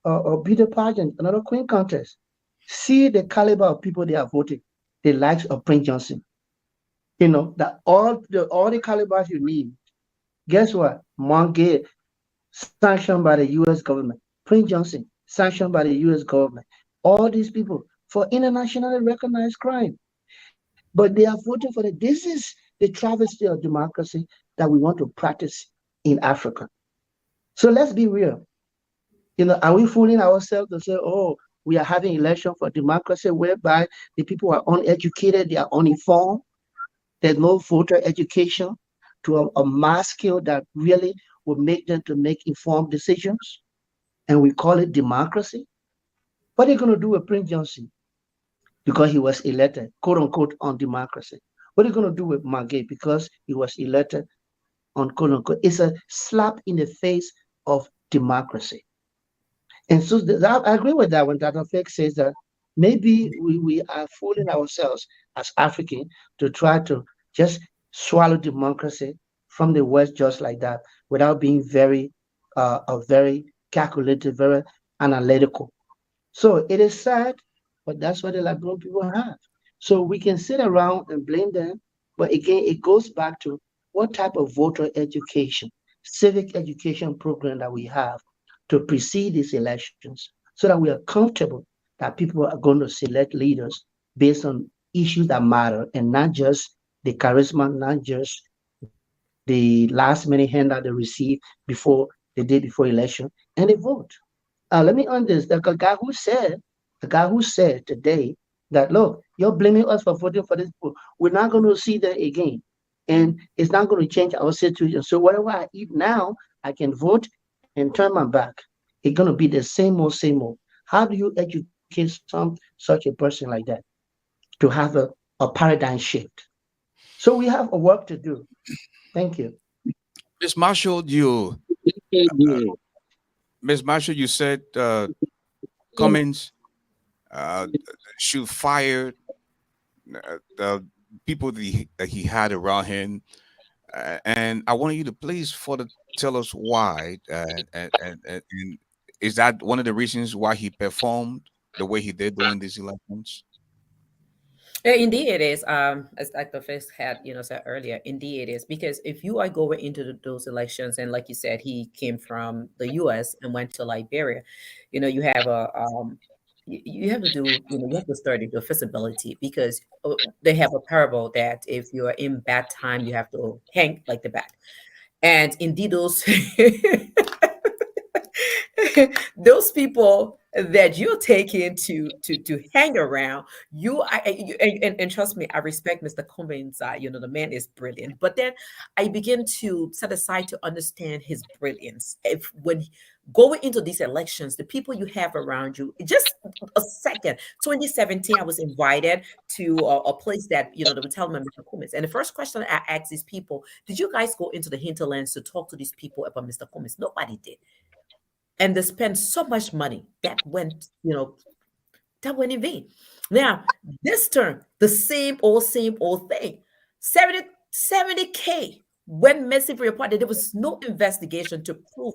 a beauty pageant, another queen contest. See the caliber of people they are voting, the likes of Prince Johnson. That all the calibers you need. Guess what? Monge, sanctioned by the U.S. government. Prince Johnson, sanctioned by the U.S. government. All these people for internationally recognized crime. But they are voting for it. This is the travesty of democracy that we want to practice in Africa. So let's be real. Are we fooling ourselves to say, oh, we are having election for democracy whereby the people are uneducated, they are uninformed, there's no voter education to a mass scale that really would make them to make informed decisions, and we call it democracy. What are you going to do with Prince Johnson? Because he was elected, quote unquote, on democracy. What are you going to do with Margay because he was elected on quote unquote? It's a slap in the face of democracy. And so I agree with that when Dr. Fake says that maybe we are fooling ourselves as Africans to try to just swallow democracy from the West just like that without being very calculated, very analytical. So it is sad, but that's what the Liberian people have. So we can sit around and blame them, but again, it goes back to what type of voter education, civic education program that we have to precede these elections so that we are comfortable that people are going to select leaders based on issues that matter and not just the charisma, not just the last minute handout they receive before the day before election, and they vote. Let me on this. The guy who said today that look, you're blaming us for voting for this people. We're not going to see that again, and it's not going to change our situation. So whatever I eat now, I can vote and turn my back. It's going to be the same old, same old. How do you educate such a person like that to have a paradigm shift? So we have a work to do. Thank you. Miss Marshall, you said Cummins should fire the people that he had around him, and I want you to please further tell us why. And is that one of the reasons why he performed the way he did during these elections? Yeah, indeed it is. As Dr. Fisk had, said earlier, indeed it is. Because if you are going into those elections, and like you said, he came from the US and went to Liberia, you have you have to do, you have to study the feasibility, because they have a parable that if you're in bad time, you have to hang like the bat. And indeed those those people that you're taking to hang around, and trust me, I respect Mr. Cummings. The man is brilliant, but then I begin to set aside to understand his brilliance. If when going into these elections, the people you have around you, just a second, 2017, I was invited to a place that they were telling me Mr. Cummings, and the first question I asked these people: did you guys go into the hinterlands to talk to these people about Mr. Cummings? Nobody did. And they spent so much money that went in vain. Now, this term, the same old thing. 70K when Messi reported there was no investigation to prove,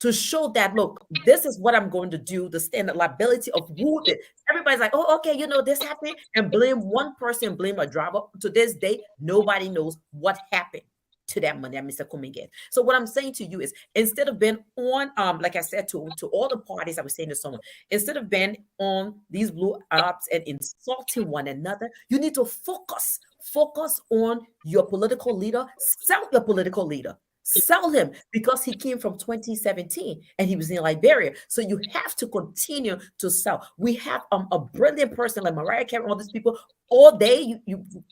to show that, look, this is what I'm going to do, the standard liability of who did. Everybody's like, oh, okay, this happened, and blame one person, blame a driver. To this day, nobody knows what happened to that money that Mr. Cummings gets. So what I'm saying to you is, instead of being on, like I said to all the parties, I was saying to someone, instead of being on these blue apps and insulting one another, you need to focus on your political leader. Sell your political leader. Sell him, because he came from 2017 and he was in Liberia. So you have to continue to sell. We have a brilliant person like Mariah Carey, all these people. All day,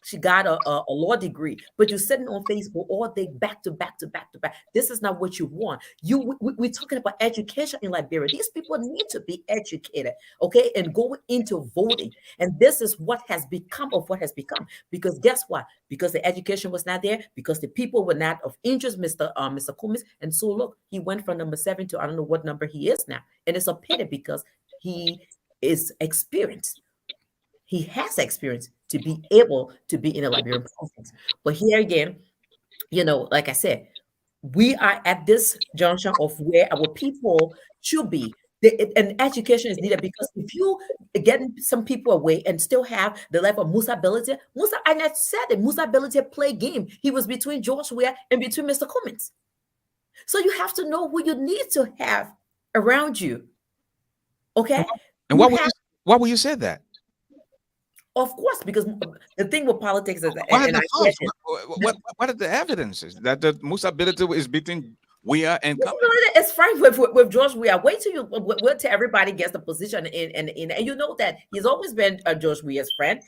she got a law degree, but you're sitting on Facebook all day, back to back. This is not what you want. We're talking about education in Liberia. These people need to be educated, okay, and go into voting. And this is what has become of what has become. Because guess what? Because the education was not there, because the people were not of interest, Mr. Cummings. And so look, he went from number 7 to I don't know what number he is now. And it's a pity, because he is experienced. He has experience to be able to be in a Liberian province. But here again, like I said, we are at this junction of where our people should be. And education is needed, because if you get some people away and still have the level of Musa ability, and I said it, Musa ability play game. He was between George Weah and between Mr. Cummings. So you have to know who you need to have around you. Okay? And why would you say that? Of course, because the thing with politics is, what are the evidences that the Musa ability is between Weah and Cummings? It's fine with George Weah. Wait till everybody gets the position and you know that he's always been George Weah's friend.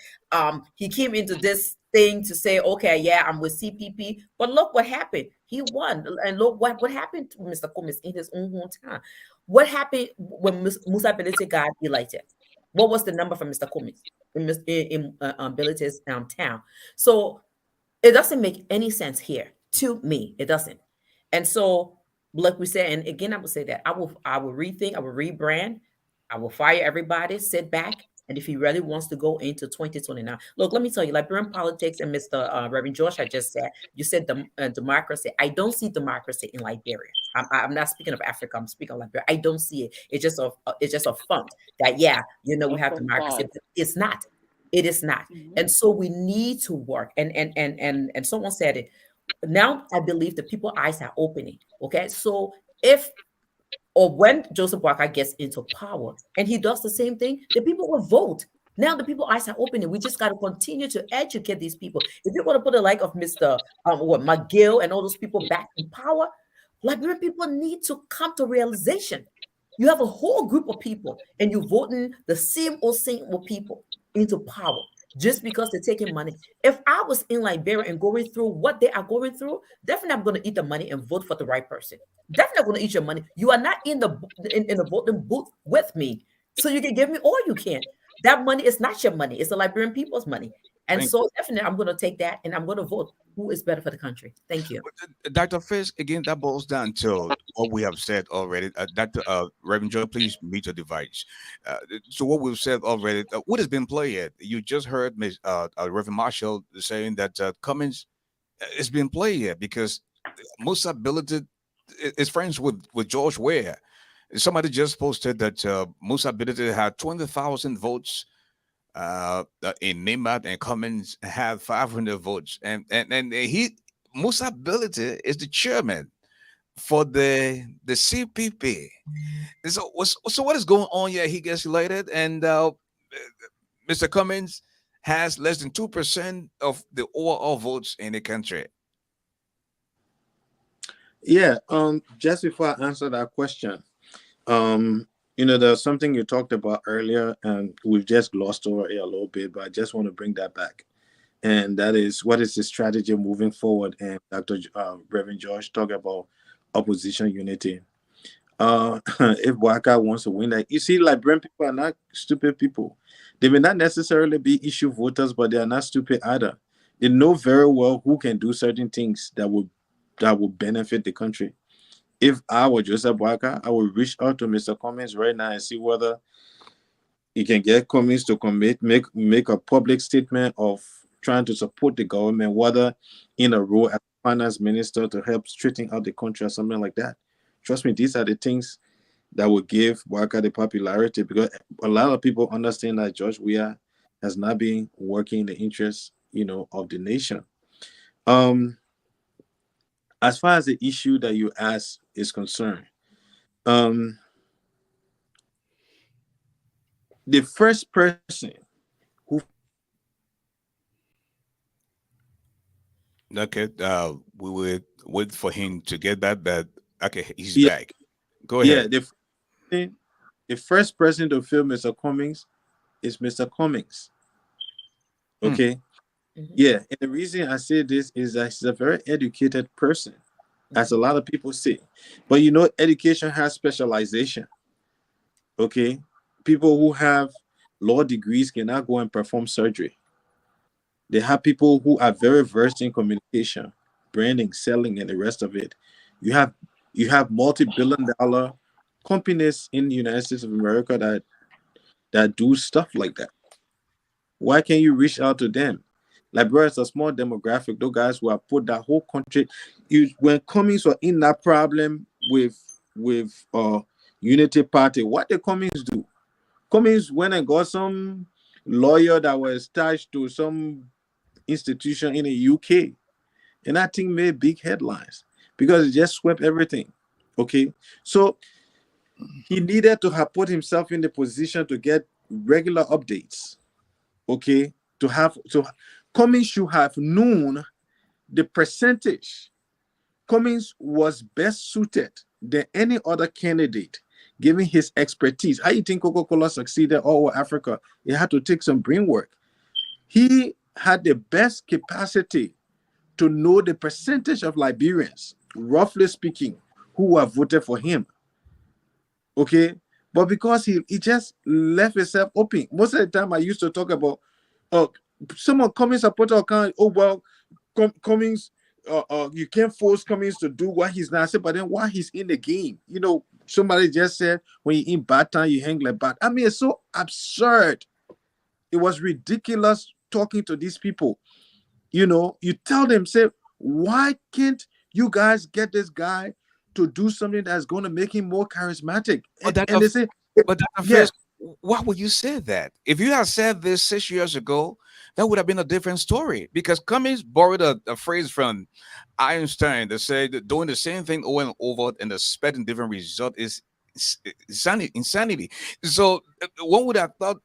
He came into this thing to say, okay, yeah, I'm with CPP, but look what happened. He won. And look what happened to Mr. Cummings in his own hometown. What happened when Musa Belete got elected? What was the number for Mr. Cummings in Belete's town? So it doesn't make any sense here to me. It doesn't. And so, like we said, and again, I will say that I will rethink, I will rebrand, I will fire everybody, sit back. And if he really wants to go into 2029, look, let me tell you, Liberian politics and Mr. Reverend Josh, I just said, you said democracy. I don't see democracy in Liberia. I'm not speaking of Africa. I'm speaking of Liberia. I don't see it. It's just a font that, yeah, we have democracy, but it's not. It is not. And so we need to work. And someone said it. Now I believe the people's eyes are opening. Okay. So if or when Joseph Boakai gets into power and he does the same thing, the people will vote. Now the people's eyes are opening. We just got to continue to educate these people. If you're going to put a like of Mr. McGill and all those people back in power, Liberian people need to come to realization. You have a whole group of people and you're voting the same old people into power just because they're taking money. If I was in Liberia and going through what they are going through, definitely I'm going to eat the money and vote for the right person. Definitely going to eat your money. You are not in the voting booth with me, so you can give me all you can. That money is not your money. It's the Liberian people's money. And so definitely I'm going to take that and I'm going to vote who is better for the country. Thank you. Dr. Fisk, again, that boils down to what we have said already. Dr. Reverend Joe, please mute your device. So what we've said already, what has been played? You just heard Ms. Reverend Marshall saying that Cummings is being played because Musa Billiton is friends with George Ware. Somebody just posted that Musa Billiton had 20,000 votes in Nemat, and Cummings had 500 votes, and Musa Billiton is the chairman for the CPP. So what is going on here? He gets elected, and Mr. Cummings has less than 2% of the overall votes in the country. Yeah. Just before I answer that question, there's something you talked about earlier, and we've just glossed over it a little bit, but I just want to bring that back. And that is, what is the strategy moving forward? And Dr. Reverend George talked about opposition unity. If Waka wants to win, you see, Liberian people are not stupid people. They may not necessarily be issue voters, but they are not stupid either. They know very well who can do certain things that will benefit the country. If I were Joseph Boakai, I would reach out to Mr. Cummings right now and see whether he can get Cummings to make a public statement of trying to support the government, whether in a role as finance minister to help straighten out the country or something like that. Trust me, these are the things that will give Boakai the popularity, because a lot of people understand that George Weah has not been working in the interest, of the nation. As far as the issue that you asked is concerned, the first person who... Okay, we would wait for him to get that, but okay, he's back. Go ahead. Yeah, the first person to fill Mr. Cummings is Mr. Cummings. Okay? Yeah, and the reason I say this is that he's a very educated person, as a lot of people say. But education has specialization. Okay? People who have law degrees cannot go and perform surgery. They have people who are very versed in communication, branding, selling, and the rest of it. You have multi-billion-dollar companies in the United States of America that do stuff like that. Why can't you reach out to them? Liberia is a small demographic. Those guys who have put that whole country. When Cummings were in that problem with Unity Party, what did Cummings do? Cummings went and got some lawyer that was attached to some institution in the UK, and that thing made big headlines because it just swept everything. Okay, so he needed to have put himself in the position to get regular updates. Okay, Cummings should have known the percentage. Cummings was best suited than any other candidate, given his expertise. How you think Coca-Cola succeeded all over Africa? It had to take some brain work. He had the best capacity to know the percentage of Liberians roughly speaking, who have voted for him. Okay, but because he just left himself open. Most of the time, I used to talk about, someone Cummings supporter account. Oh well, Cummings, you can't force Cummings to do what he's not. I said, but then why he's in the game? You know, somebody just said when you're in bad time, you hang like bad. I mean, it's so absurd. It was ridiculous talking to these people. You know, you tell them, say, why can't you guys get this guy to do something that's going to make him more charismatic? And they say, but Dr. yeah, Fritz, why would you say that? If you had said this 6 years ago, that would have been a different story. Because Cummings borrowed a phrase from Einstein that said that doing the same thing over and over and expecting different result is insanity. So one would have thought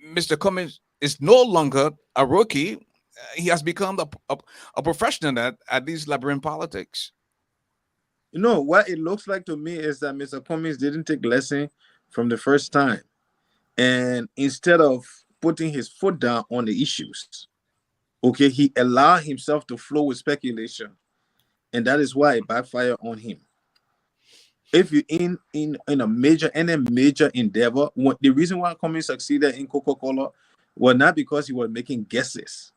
Mr. Cummings is no longer a rookie. He has become a professional at these labyrinth politics. you know what it looks like to me is that Mr. Cummings didn't take lesson from the first time. And instead of putting his foot down on the issues, okay, he allowed himself to flow with speculation. And that is why it backfired on him. If you're in a major, any major endeavor, the reason why Cummings succeeded in Coca-Cola was not because he was making guesses,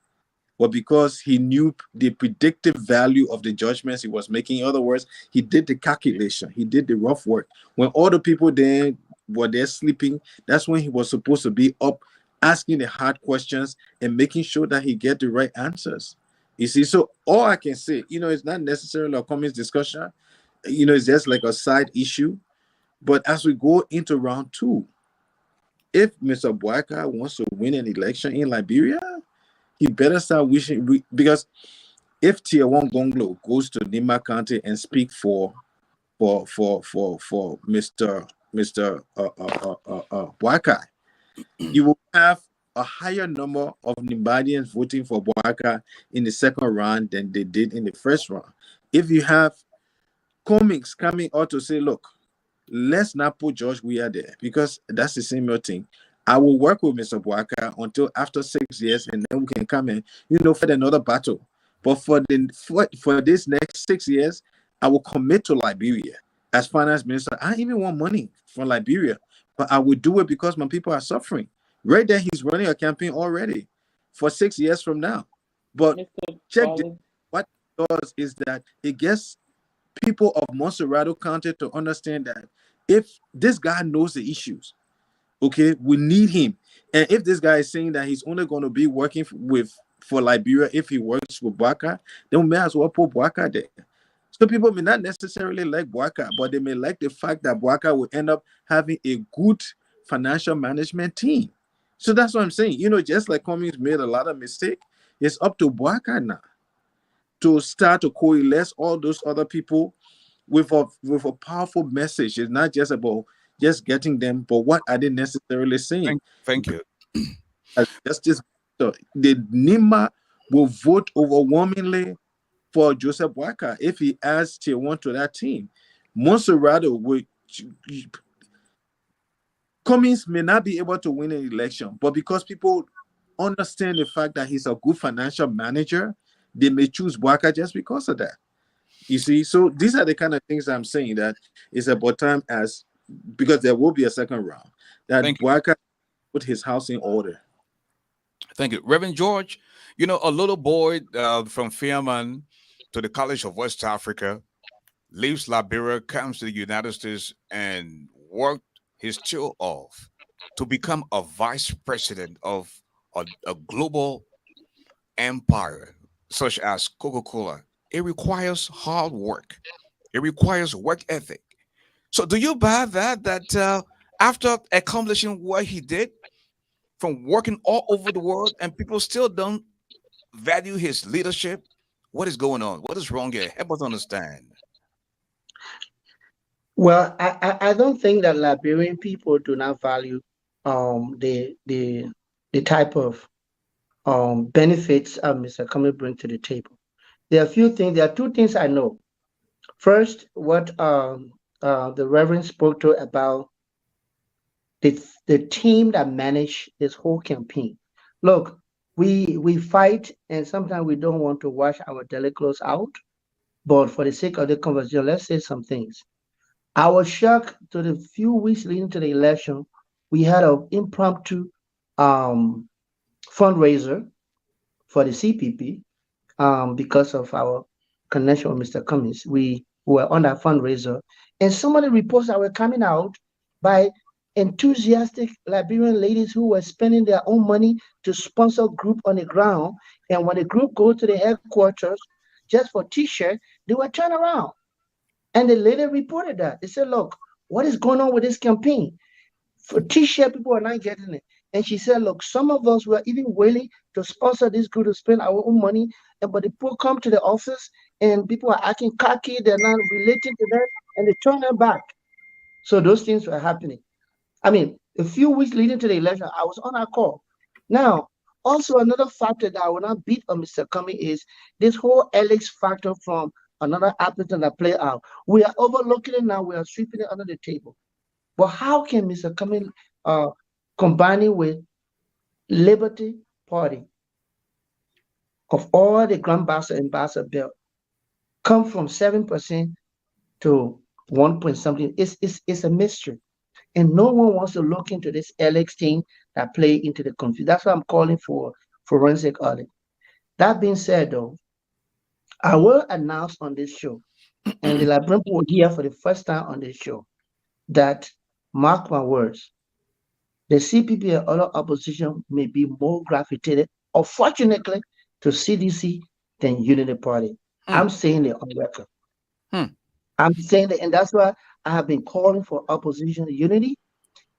but because he knew the predictive value of the judgments he was making. In other words, he did the calculation, he did the rough work. When all the people then were there sleeping, that's when he was supposed to be up asking the hard questions and making sure that he get the right answers. You see, so all I can say, you know, it's not necessarily a Cummings discussion. You know, it's just like a side issue. But as we go into round two, if Mr. Boyka wants to win an election in Liberia, he better start wishing, because if Tier 1 Gonglo goes to Nima County and speak for Mr. Boyka, you will have a higher number of Nimbadians voting for Boyka in the second round than they did in the first round. If you have Cummings coming out to say, look, let's not put George Weah there, because that's the same thing. I will work with Mr. Boyka until after 6 years, and then we can come in, you know, fight another battle. But for this next 6 years, I will commit to Liberia as finance minister. I even want money from Liberia, but I will do it because my people are suffering. Right there, he's running a campaign already for 6 years from now. But check this, what it does is that it gets people of Monserrado County to understand that if this guy knows the issues, okay, we need him. And if this guy is saying that he's only going to be working for Liberia if he works with Boyka, then we may as well put Boyka there. So people may not necessarily like Boyka, but they may like the fact that Boyka will end up having a good financial management team. So that's what I'm saying. You know, just like Cummings made a lot of mistakes, it's up to Boyka now to start to coalesce all those other people with a powerful message. It's not just about just getting them, but what are they necessarily saying? Thank you. Justice, the Nima will vote overwhelmingly for Joseph Boyka if he adds Tier 1 to that team. Monserrado will. Cummings may not be able to win an election, but because people understand the fact that he's a good financial manager, they may choose Boyka just because of that. You see, so these are the kind of things I'm saying, that it's about time, because there will be a second round, that Boyka put his house in order. Thank you. Reverend George, you know, a little boy from Fairman to the College of West Africa, leaves Liberia, comes to the United States, and worked his tail off to become a vice president of a global empire such as Coca-Cola. It requires hard work. It requires work ethic. So do you buy that after accomplishing what he did, from working all over the world, and people still don't value his leadership? What is going on? What is wrong here? Help us understand. Well, I don't think that Liberian people do not value the type of benefits Mr. Cummings bring to the table. There are two things I know. First, what the Reverend spoke to about the team that managed this whole campaign. Look, we fight, and sometimes we don't want to wash our daily clothes out. But for the sake of the conversation, let's say some things. I was shocked to the few weeks leading to the election, we had an impromptu um, fundraiser for the CPP because of our connection with Mr. Cummings. We were on that fundraiser, and some of the reports that were coming out by enthusiastic Liberian ladies who were spending their own money to sponsor group on the ground. And when the group go to the headquarters just for T-shirt, they were turned around. And the lady reported that. They said, look, what is going on with this campaign? For T-shirt, people are not getting it. And she said, look, some of us were even willing to sponsor this group to spend our own money, but the people come to the office and people are acting cocky, they're not relating to that, and they turn them back. So those things were happening. I mean, a few weeks leading to the election, I was on a call. Now, also another factor that I will not beat on Mr. Cummings is this whole Alex factor from another applicant that play out. We are overlooking it now, we are sweeping it under the table. But how can Mr. Cummings combine it with Liberty Party of all the Grand Ambassador bill come from 7% to 1 point something? It's a mystery. And no one wants to look into this Alex thing that play into the confusion. That's why I'm calling for forensic audit. That being said, though, I will announce on this show, and the Liberian will hear for the first time on this show, that, mark my words, the CPP and other opposition may be more gravitated, unfortunately, to CDC than Unity Party. I'm saying it on record. I'm saying that, and that's why I have been calling for opposition unity,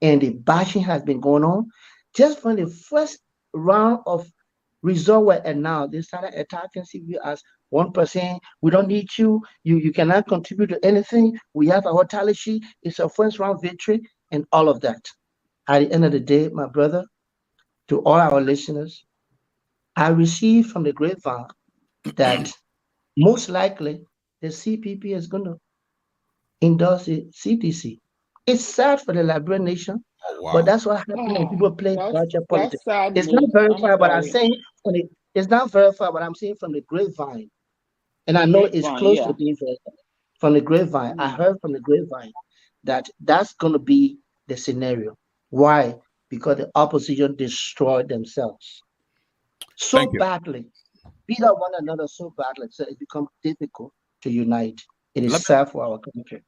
and the bashing has been going on. Just from the first round of result were announced, they started attacking CPP as 1%. We don't need you. You cannot contribute to anything. We have our tally sheet. It's a first round victory, and all of that. At the end of the day, my brother, to all our listeners, I received from the grapevine that most likely the CPP is going to endorse the CTC. It's sad for the Liberian nation, Oh, but wow. that's what happens when people play gotcha politics. That's sad It's not news. I'm verified, but I'm sorry. saying it's not verified, but I'm saying from the grapevine, and I know it's Grapevine, close to yeah. being verified. From the grapevine, I heard from the grapevine that that's going to be the scenario. Why? Because the opposition destroyed themselves so Thank you. badly, beat up one another so badly, so it becomes difficult to unite. It is Let sad for our country.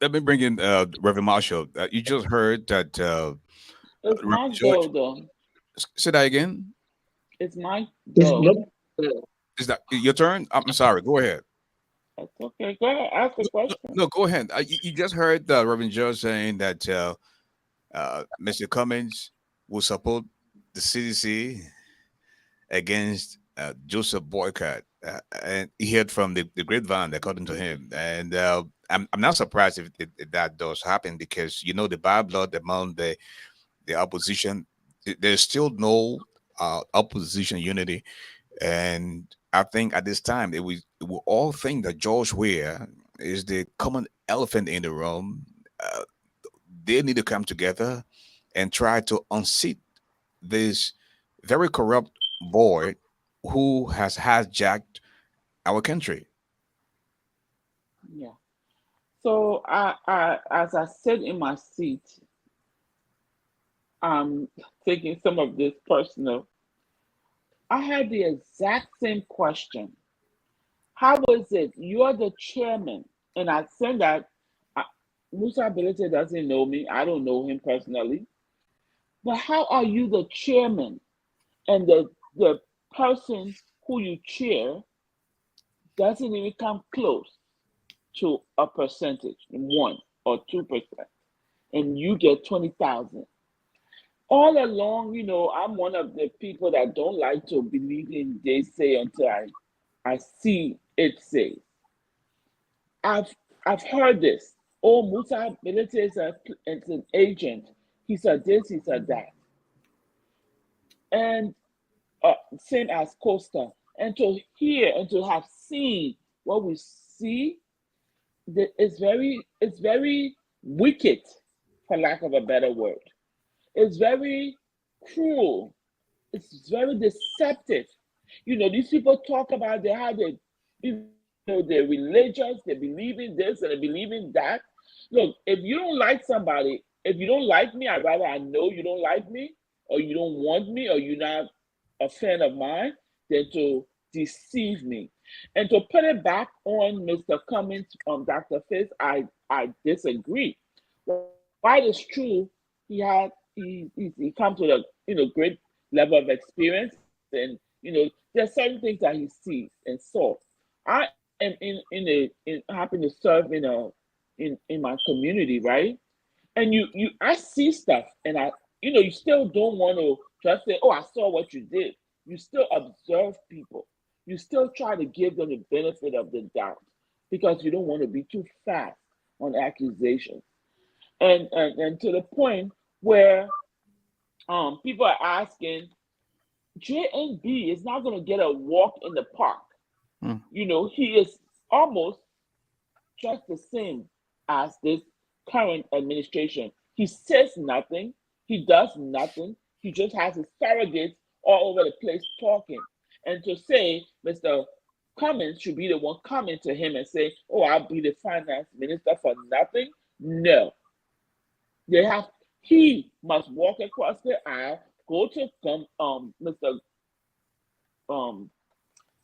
let me bring in Reverend Marshall. You just heard that It's Reverend my George. go though. Say that again. It's my It's go. not, Is that your turn? I'm sorry. Go ahead. That's okay. Go ahead. Ask the question. No, go ahead. You just heard Reverend George saying that Mr. Cummings will support the CDC against Joseph Boycott. And he heard from the grapevine, according to him. And I'm not surprised if that does happen because, you know, the bad blood among the opposition, there's still no opposition unity. And I think at this time, we will all think that George Weah is the common elephant in the room. They need to come together and try to unseat this very corrupt boy who has hijacked our country. Yeah. So as I sit in my seat, I'm taking some of this personal. I had the exact same question. How is it you're the chairman? And I said that Musa Belete doesn't know me. I don't know him personally. But how are you the chairman and the person who you chair doesn't even come close to a percentage, 1 or 2%, and you get 20,000? All along, I'm one of the people that don't like to believe in they say until I see it say. I've heard this. Oh, Musa Belete is an agent. He said this, he said that. And same as Costa. And to hear and to have seen what we see, it's very wicked, for lack of a better word. It's very cruel. It's very deceptive. These people talk about how they they're religious, they believe in this and they believe in that. Look, if you don't like somebody, if you don't like me, I'd rather I know you don't like me, or you don't want me, or you're not a fan of mine, than to deceive me. And to put it back on Mr. Cummings, Dr. Fitz, I disagree. While it's true, he comes with a great level of experience, and there's certain things that he sees and saw. I am in happen to serve in my community, right? And I see stuff, and you still don't want to just say, oh, I saw what you did. You still observe people. You still try to give them the benefit of the doubt, because you don't want to be too fast on accusations. And to the point where people are asking, JNB is not going to get a walk in the park. Hmm. He is almost just the same as this current administration. He says nothing, he does nothing, he just has his surrogates all over the place talking. And to say Mr. Cummings should be the one coming to him and say, oh, I'll be the finance minister for nothing. No. He must walk across the aisle, go to Mr.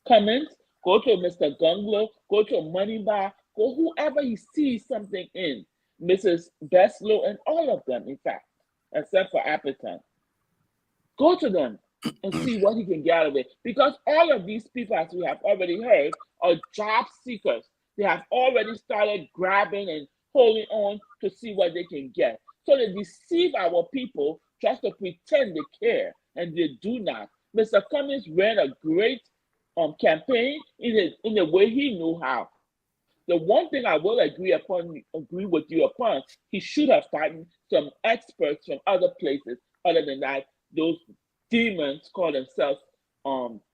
Cummings, go to Mr. Gungler, go to Moneybar, go whoever he sees something in, Mrs. Beslow, and all of them, in fact, except for Appleton. Go to them and see what he can get out of it. Because all of these people, as we have already heard, are job seekers. They have already started grabbing and holding on to see what they can get. So they deceive our people just to pretend they care, and they do not. Mr. Cummings ran a great campaign in the way he knew how. The one thing I will agree with you upon, he should have gotten some experts from other places. Other than that, those demons call themselves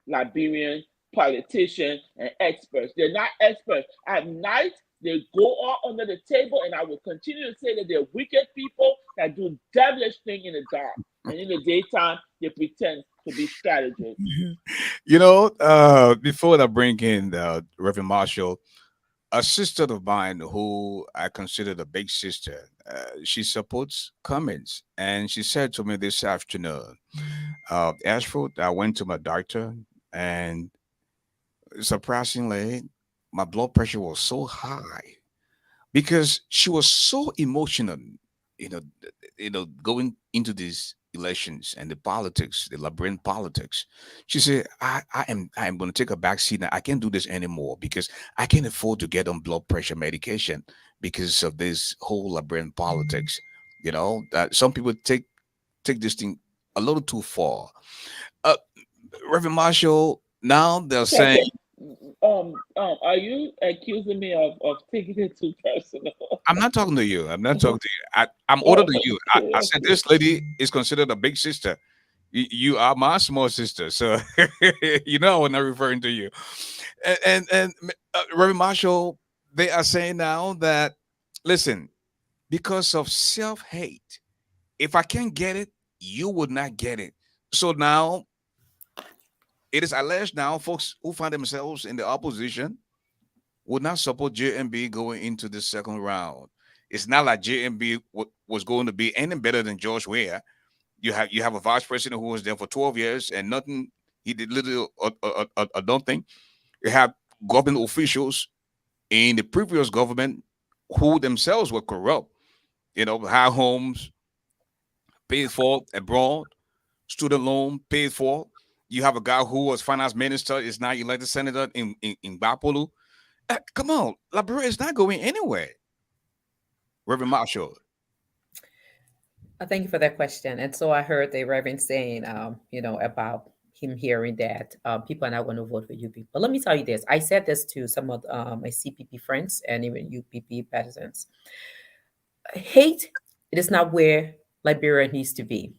Liberian politicians and experts. They're not experts. At night, they go all under the table, and I will continue to say that they're wicked people that do devilish things in the dark. And in the daytime, they pretend to be strategists. Before I bring in Reverend Marshall, a sister of mine who I consider the big sister, she supports Cummins, and she said to me this afternoon, Ashford, I went to my doctor, and surprisingly, my blood pressure was so high because she was so emotional, going into these elections and the politics, the Liberian politics. She said, I am going to take a back seat now. I can't do this anymore because I can't afford to get on blood pressure medication because of this whole Liberian politics. That some people take this thing a little too far. Uh, Reverend Marshall, now they're saying, Okay. Are you accusing me of taking it too personal? I'm not talking to you. I'm not talking to you. I'm older than you. I said Okay. this lady is considered a big sister. You are my small sister, so I'm not referring to you. And Reverend Marshall, they are saying now that, listen, because of self hate, if I can't get it, you would not get it. So now it is alleged now, folks who find themselves in the opposition would not support JMB going into the second round. It's not like JMB was going to be any better than George Weah. You have a vice president who was there for 12 years and nothing. He did little or nothing. You have government officials in the previous government who themselves were corrupt. High homes paid for abroad, student loan paid for. You have a guy who was finance minister, is now elected senator in Bapolu. Come on, Liberia is not going anywhere. Reverend Marshall. Thank you for that question. And so I heard the Reverend saying, about him hearing that people are not going to vote for UPP. But let me tell you this. I said this to some of my CPP friends and even UPP partisans. Hate, it is not where Liberia needs to be.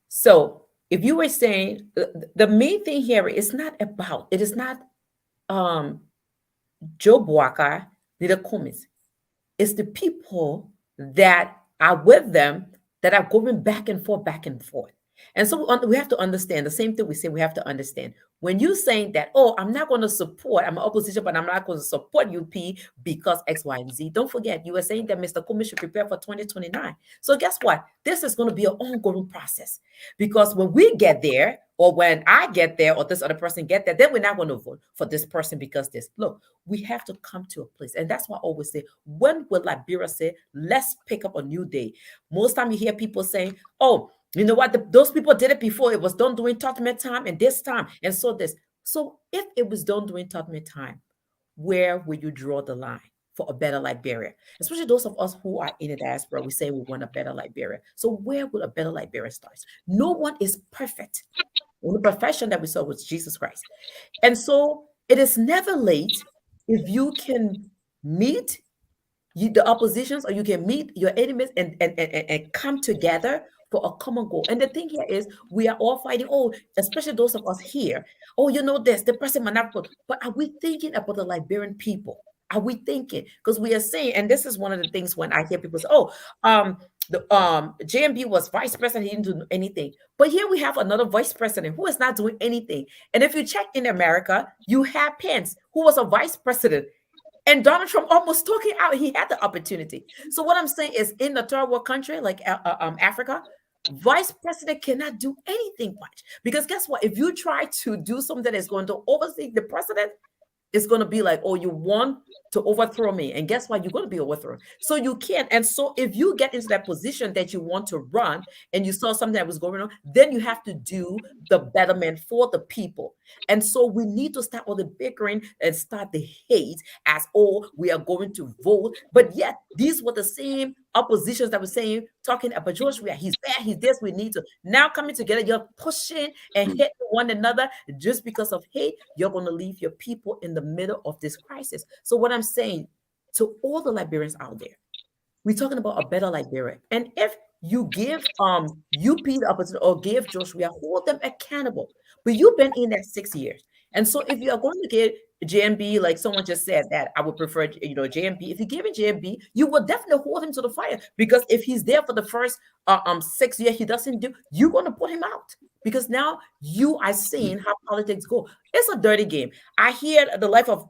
So if you were saying, the main thing here is not about, it is not Joe Boaka, Leader Cummings. It's the people that are with them that are going back and forth, back and forth. And so we have to understand the same thing we say we have to understand. When you're saying that, oh, I'm not going to support, I'm an opposition, but I'm not going to support UP because X, Y, and Z. Don't forget, you were saying that Mr. Kumi should prepare for 2029. So guess what? This is going to be an ongoing process, because when we get there, or when I get there, or this other person get there, then we're not going to vote for this person because this. Look, we have to come to a place. And that's why I always say, when will Liberia say, let's pick up a new day? Most time you hear people saying, oh, you know what? Those people did it before. It was done during Tottenham time and this time. And so this. So if it was done during Tottenham time, where will you draw the line for a better Liberia? Especially those of us who are in the diaspora, we say we want a better Liberia. So where would a better Liberia start? No one is perfect. The profession that we saw was Jesus Christ. And so it is never late if you can meet the oppositions, or you can meet your enemies and come together for a common goal. And the thing here is, we are all fighting. Oh, especially those of us here. Oh, you know this, the person might not vote. But are we thinking about the Liberian people? Are we thinking? Because we are saying, and this is one of the things when I hear people say, oh, the JMB was vice president, he didn't do anything. But here we have another vice president who is not doing anything. And if you check in America, you have Pence, who was a vice president. And Donald Trump almost took it out. He had the opportunity. So what I'm saying is, in a third world country like Africa, vice president cannot do anything much. Because guess what? If you try to do something that is going to oversee the president, it's going to be like, oh, you want to overthrow me. And guess what? You're going to be overthrown. So you can't. And so if you get into that position that you want to run and you saw something that was going on, then you have to do the betterment for the people. And so we need to start all the bickering and start the hate as, oh, we are going to vote. But yet these were the same oppositions that were saying, talking about Joshua, he's bad, he's this, we need to. Now coming together, you're pushing and hitting one another just because of hate. You're going to leave your people in the middle of this crisis. So what I'm saying to all the Liberians out there, we're talking about a better Liberia. And if you give UP the opportunity, or give Joshua, hold them accountable. But you've been in that 6 years. And so if you are going to get JMB, like someone just said, that I would prefer, JMB. If you give him JMB, you will definitely hold him to the fire, because if he's there for the first 6 years, he doesn't do, you're going to put him out, because now you are seeing how politics go. It's a dirty game. I hear the life of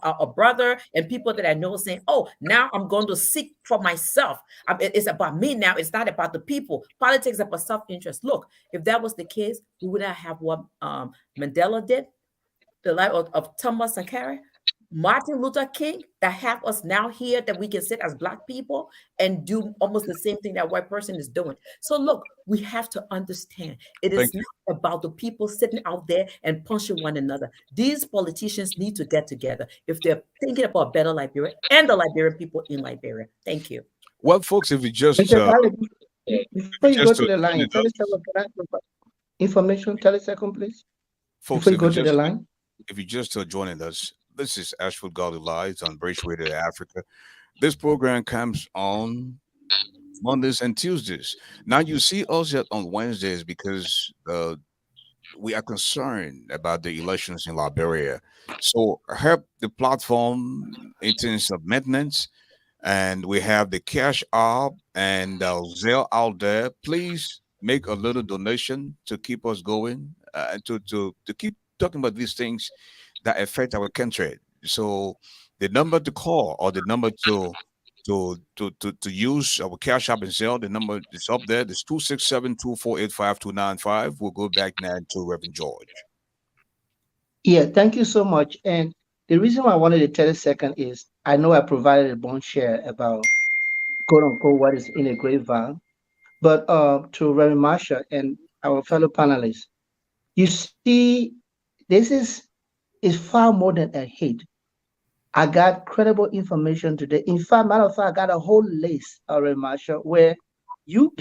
a brother and people that I know saying, oh, now I'm going to seek for myself. It's about me now. It's not about the people. Politics is about self-interest. Look, if that was the case, we would not have what Mandela did, the life of Thomas Sankara, Martin Luther King, that have us now here, that we can sit as Black people and do almost the same thing that white person is doing. So look, we have to understand, it is not about the people sitting out there and punching one another. These politicians need to get together if they're thinking about better Liberia and the Liberian people in Liberia. Thank you. Well, folks, if you just before you go to the line, 30 seconds, can I provide information? 30 seconds, please. Folks, before you go to the line. If you're just joining us, this is ASHFORD GARLEY Live on Bracewater to Africa. This program comes on Mondays and Tuesdays. Now you see us on Wednesdays because we are concerned about the elections in Liberia. So help the platform in terms of maintenance, and we have the Cash App and Zelle out there. Please make a little donation to keep us going, and to keep talking about these things that affect our country. So the number to call, or the number to use our Cash App and Zelle, the number is up there. It's 267-248-5295. We'll go back now to Reverend George. Yeah, thank you so much. And the reason why I wanted to 30 seconds is, I know I provided a bone share about quote unquote what is in a grave vow, but to Reverend Marsha and our fellow panelists, you see, this is far more than a hate. I got credible information today. In fact, matter of fact, I got a whole list, Reverend Marsha, where UP,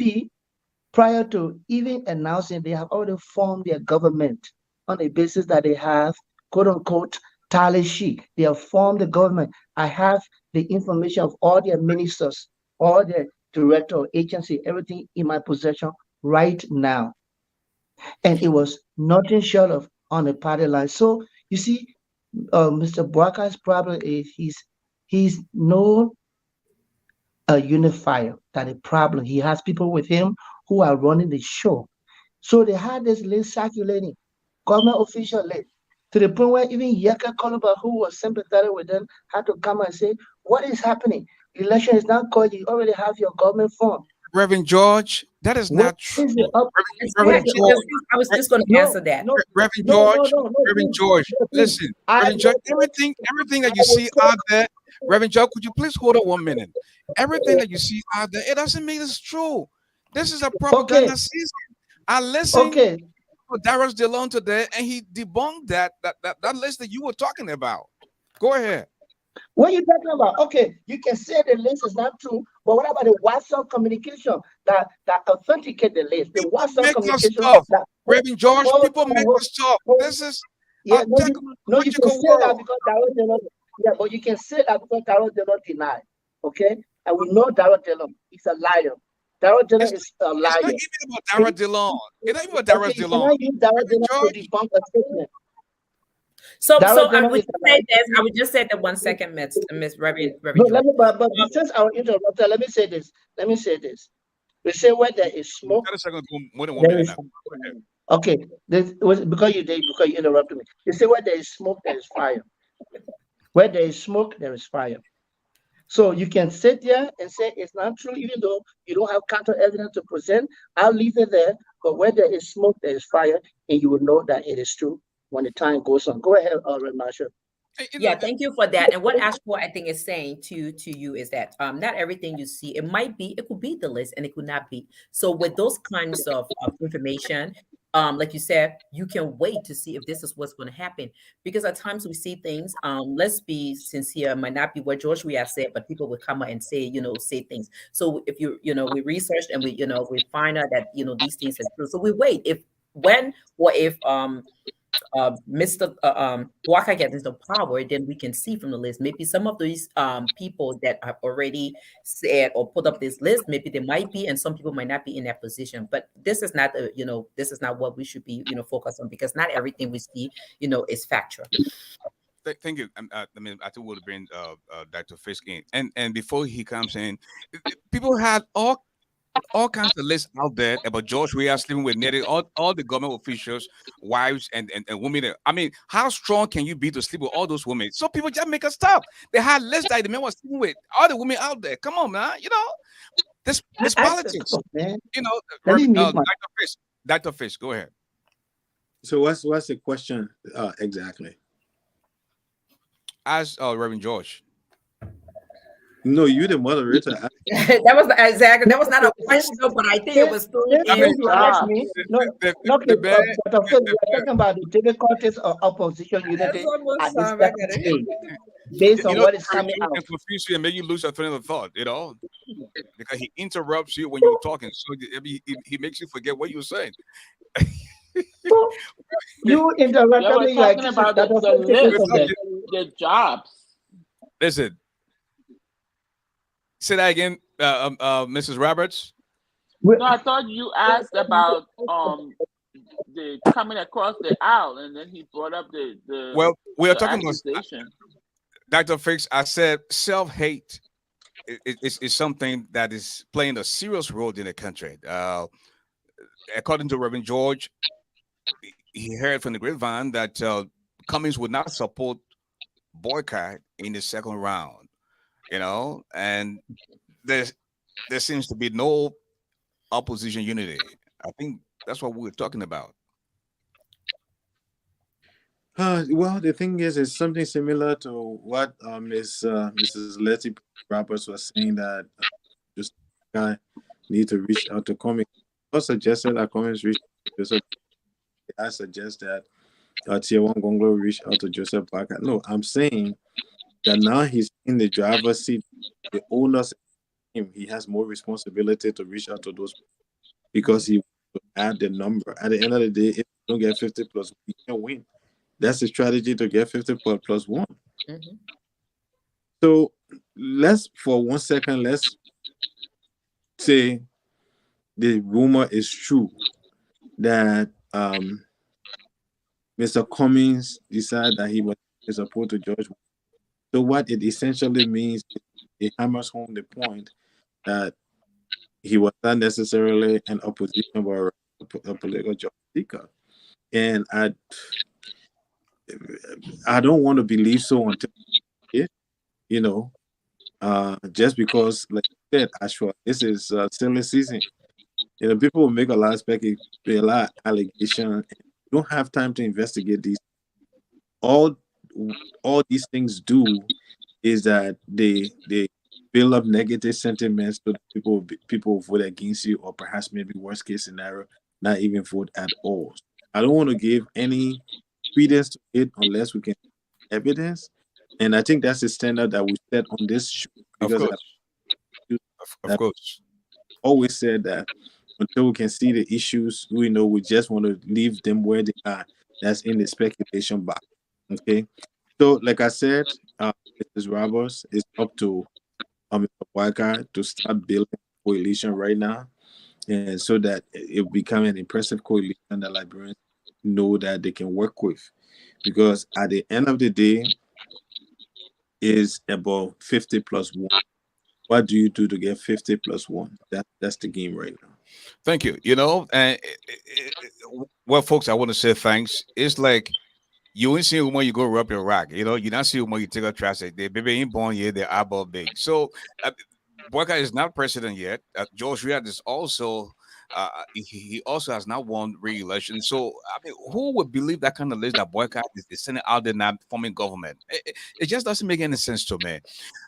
prior to even announcing, they have already formed their government on a basis that they have, quote unquote, tally sheet. They have formed the government. I have the information of all their ministers, all the director of agency, everything in my possession right now. And it was nothing short of on the party line. So you see, Mr. Boaka's problem is he's no unifier. That a problem. He has people with him who are running the show. So they had this list circulating, government official list, to the point where even Yaka Koluba, who was sympathetic with them, had to come and say, what is happening? Election is not called, you already have your government form. Reverend George, that is What not true. is the up? Reverend Exactly. George, I was just going to answer that. No, Reverend no, no, George, no, no. Reverend Please, George, no, please. listen, I Reverend George, will everything that I you will see say- out there, Reverend George, could you please hold on 1 minute? Everything that you see out there, it doesn't mean it's true. This is a propaganda season. I listened Okay, to Darius DeLone today, and he debunked that list that you were talking about. Go ahead. what are you talking about? Okay, you can say the list is not true, but what about the WhatsApp communication that authenticate the list? The People WhatsApp make up communication stuff. that Reverend George, hold people on, make hold- up stuff. hold- This is yeah, a no, you can technological say that world. because Darrell Delon, yeah, but you can say that because Darrell Delon denied. Okay, and we know Darrell Delon is a liar. Darrell Delon It's, is a it's liar. not even about Darius DeLone. It's not even about Darius Okay, you DeLone. cannot use Darrell Reverend Delon to George, debunk a statement. So Darrell I Delon would is just a say liar. this. I would just say that 1 second, Miss Reverend No, let George. me, but since our interrupter, let me say this. Let me say this. We say where there is smoke, 30 seconds, more than 1 there minute is. now. Go ahead. Okay, this was because you interrupted me. You say where there is smoke, there is fire. Where there is smoke, there is fire. So you can sit there and say it's not true, even though you don't have counter evidence to present. I'll leave it there. But where there is smoke, there is fire, and you will know that it is true when the time goes on. Go ahead, Reverend Marshall. Hey, Yeah, thank you for that. And what ASHFORD I think is saying to you is that not everything you see, it could be the list and it could not be. So with those kinds of information, like you said, you can wait to see if this is what's going to happen. Because at times we see things, let's be sincere, it might not be what George we have said, but people will come out and say, say things. So if we researched and we find out that, these things are true. So we wait if Mr. Walker gets into power, then we can see from the list. Maybe some of these people that have already said or put up this list, maybe they might be, and some people might not be in that position. But this is not, this is not what we should be, focused on, because not everything we see, is factual. Thank you. I mean, I think we'll bring Dr. Fisk in, and before he comes in, people had all kinds of lists out there about George Weah sleeping with Nettie, all the government officials, wives, and women. I mean, how strong can you be to sleep with all those women? So people just make us stop. They had lists that the men was sleeping with all the women out there. Come on, man. This politics. Man. Dr. me mute my- Fisk. Dr. Fisk, go ahead. So what's the question exactly? Ask Reverend George. No, you the moderator. That was not a question, but I think it was thrown in. You asked me. No, The Dr. Phil, we are talking about the difficulties of opposition unity That's almost at this time, I time got it. stage, based on what is coming out. can confuse you and make you lose your train of thought, because he interrupts you when you're talking. So he makes you forget what you're saying. You They interrupted were me. You are talking about the Dr. list, Phil, the jobs. Listen. Say that again, Mrs. Roberts. No, I thought you asked about the coming across the aisle, and then he brought up the Well, we are the talking about accusation. Dr. Fix. I said self-hate is something that is playing a serious role in the country. According to Reverend George, he heard from the grapevine that Cummings would not support boycott in the second round. And there seems to be no opposition unity. I think that's what we were talking about. Well, the thing is, it's something similar to what Mrs. Letty Roberts was saying, that just guy need to reach out to Cummings. I suggested that Cummings reach out to Joseph. I suggest that Tier 1 Gonglo reach out to Joseph Parker. No, I'm saying that now he's in the driver's seat. The owners, he has more responsibility to reach out to those people, because he will add the number. At the end of the day, if you don't get 50 plus, you can't win. That's the strategy, to get 50 plus one. Mm-hmm. So for 1 second, let's say the rumor is true that Mr. Cummings decided that he was supposed to George. So what it essentially means, it hammers home the point that he was not necessarily an opposition or a political job seeker. And I don't want to believe so until it, you know, just because, like I said, Ashford, this is silly season. People will make a lot of a lot of allegation, and don't have time to investigate these. All all these things do is that they build up negative sentiments so that people will vote against you, or perhaps maybe worst case scenario, not even vote at all. I don't want to give any credence to it unless we can evidence, and I think that's the standard that we set on this show, Of because course. Of I've course. always said that until we can see the issues, we just want to leave them where they are. That's in the speculation box. Okay. So, like I said, Mrs. Roberts, it's up to Mr. Walker to start building a coalition right now, and so that it will become an impressive coalition that Liberians know that they can work with. Because at the end of the day, is about 50 plus one. What do you do to get 50 plus one? That's the game right now. Thank you. And well, folks, I want to say thanks. It's like you ain't see when you go up your rock. You not see when you take a traffic. They baby ain't born yet. They're eyeball big. So Boyka is not president yet. George Weah is also. He also has not won re-election. So I mean, who would believe that kind of list that Boyka is sending out there not forming government? It just doesn't make any sense to me.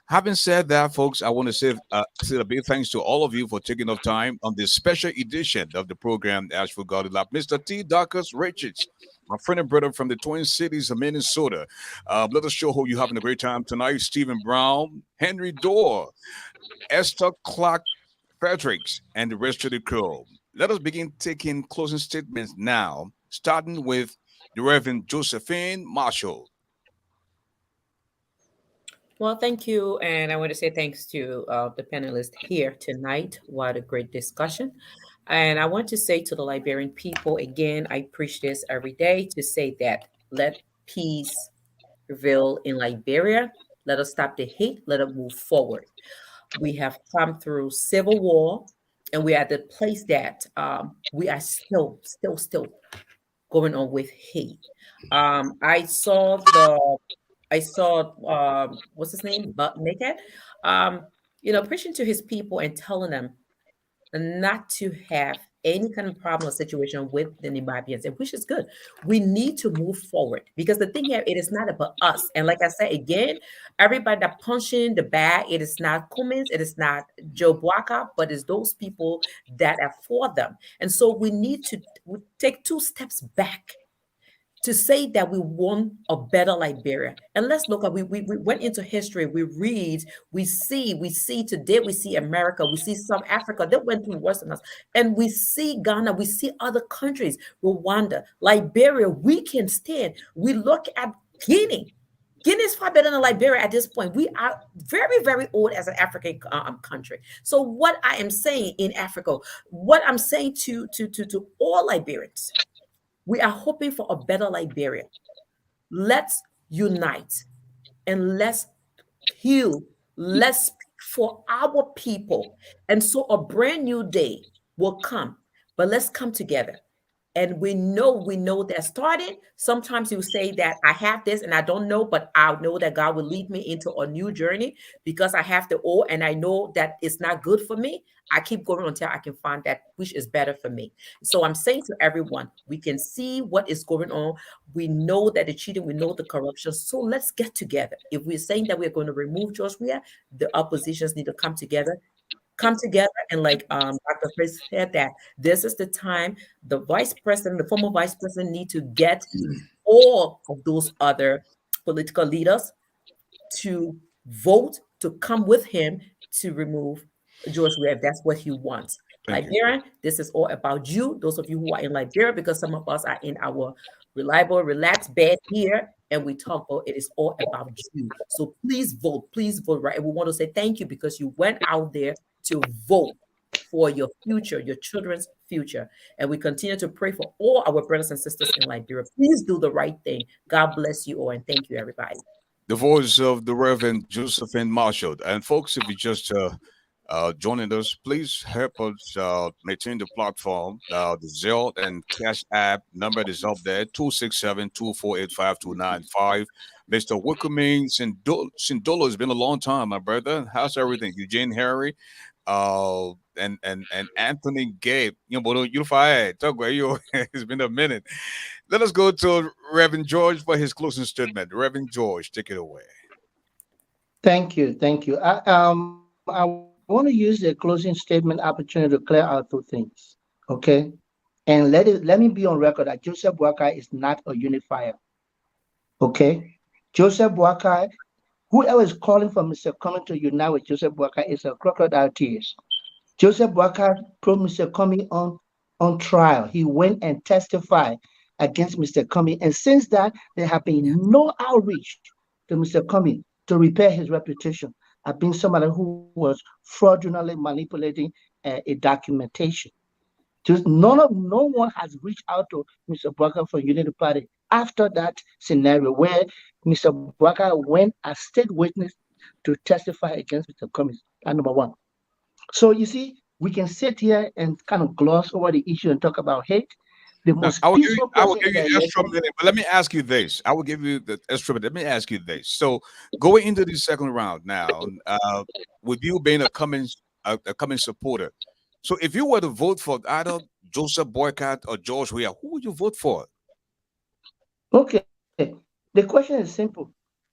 Having said that, folks, I want to say a big thanks to all of you for taking off time on this special edition of the program, Ashford Garley Lab. Mr. T. Darkus Richards, my friend and brother from the Twin Cities of Minnesota. Let us show how you're having a great time tonight. Stephen Brown, Henry Dorr, Esther Clark Fredericks, and the rest of the crew. Let us begin taking closing statements now, starting with the Reverend Josephine Marshall. Well, thank you. And I want to say thanks to the panelists here tonight. What a great discussion. And I want to say to the Liberian people, again, I preach this every day to say that let peace prevail in Liberia. Let us stop the hate. Let us move forward. We have come through civil war, and we are at the place that we are still going on with hate. I saw what's his name, but Naked, preaching to his people and telling them not to have any kind of problem or situation with the Namibians, and which is good. We need to move forward because the thing here, it is not about us. And like I said again, everybody that punching the bag, it is not Cummins, it is not Joe Bwaka, but it's those people that are for them. And so we need to take 2 steps back to say that we want a better Liberia. And let's look at, we went into history, we read, we see today, we see America, we see South Africa, they went through worse than us. And we see Ghana, we see other countries, Rwanda, Liberia, we can stand. We look at Guinea. Guinea is far better than Liberia at this point. We are very, very old as an African country. So what I am saying in Africa, what I'm saying to all Liberians, we are hoping for a better Liberia. Let's unite and let's heal. Let's speak for our people. And so a brand new day will come, but let's come together. And we know that starting, sometimes you say that I have this and I don't know, but I know that God will lead me into a new journey because I have the old and I know that it's not good for me. I keep going until I can find that which is better for me. So I'm saying to everyone, we can see what is going on. We know that the cheating, we know the corruption. So let's get together. If we're saying that we're going to remove George Weah, the oppositions need to come together and like Dr. Chris said, that this is the time the former vice president need to get all of those other political leaders to vote to come with him to remove George Weah if that's what he wants. Liberia, this is all about you, those of you who are in Liberia, because some of us are in our reliable, relaxed bed here, and we talk about it is all about you. So please vote, right? And we want to say thank you because you went out there to vote for your future, your children's future. And we continue to pray for all our brothers and sisters in Liberia. Please do the right thing. God bless you all, and thank you, everybody. The voice of the Reverend Josephine Marshall. And folks, if you just joining us. Please help us maintain the platform. The Zelle and Cash App number is up there, 267-248-5295. Mr. Wickerman Sindolo, it's been a long time, my brother. How's everything? Eugene Harry, and Anthony Gabe. You know, you fired. Talk about you. It's been a minute. Let us go to Reverend George for his closing statement. Reverend George, take it away. Thank you. Thank you. I want to use the closing statement opportunity to clear out two things. Okay. And let me be on record that Joseph Boakai is not a unifier. Okay. Joseph Boakai, whoever is calling for Mr. Cumming to unite with Joseph Boakai is a crocodile tears. Joseph Boakai put Mr. Cumming on trial. He went and testified against Mr. Cumming. And since that, there have been no outreach to Mr. Cumming to repair his reputation of being somebody who was fraudulently manipulating a documentation. Just no one has reached out to Mr. Boakai from Unity Party after that scenario where Mr. Boakai went as state witness to testify against Mr. Cummings. That's number one. So you see, we can sit here and kind of gloss over the issue and talk about hate. The Now, most peaceful I will person give in you the extra election. minute, but let me ask you this. I will give you the extra minute. Let me ask you this. So, going into the second round now, with you being a Cummins supporter, so if you were to vote for either Joseph Boycott or George Weah, who would you vote for? Okay, the question is simple.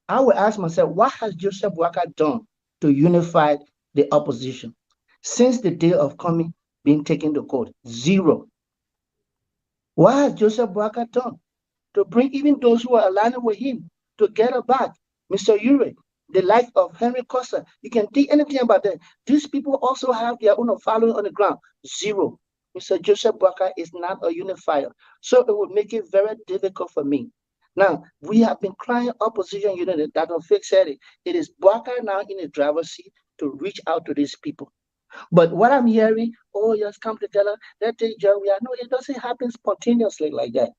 I will ask myself, what has Joseph Waka done to unify the opposition since the day of coming being taken to court? Zero. What has Joseph Waka done to bring even those who are aligning with him together back? Mr. Ure, the life of Henry Costa. You can think anything about them. These people also have their own following on the ground. Zero. Mr. Joseph Boakai is not a unifier. So it would make it very difficult for me. Now, we have been crying opposition unity that don't fix it. It is Boakai now in the driver's seat to reach out to these people. But what I'm hearing, oh, yes, come together, let's take joy. We are no, it doesn't happen spontaneously like that.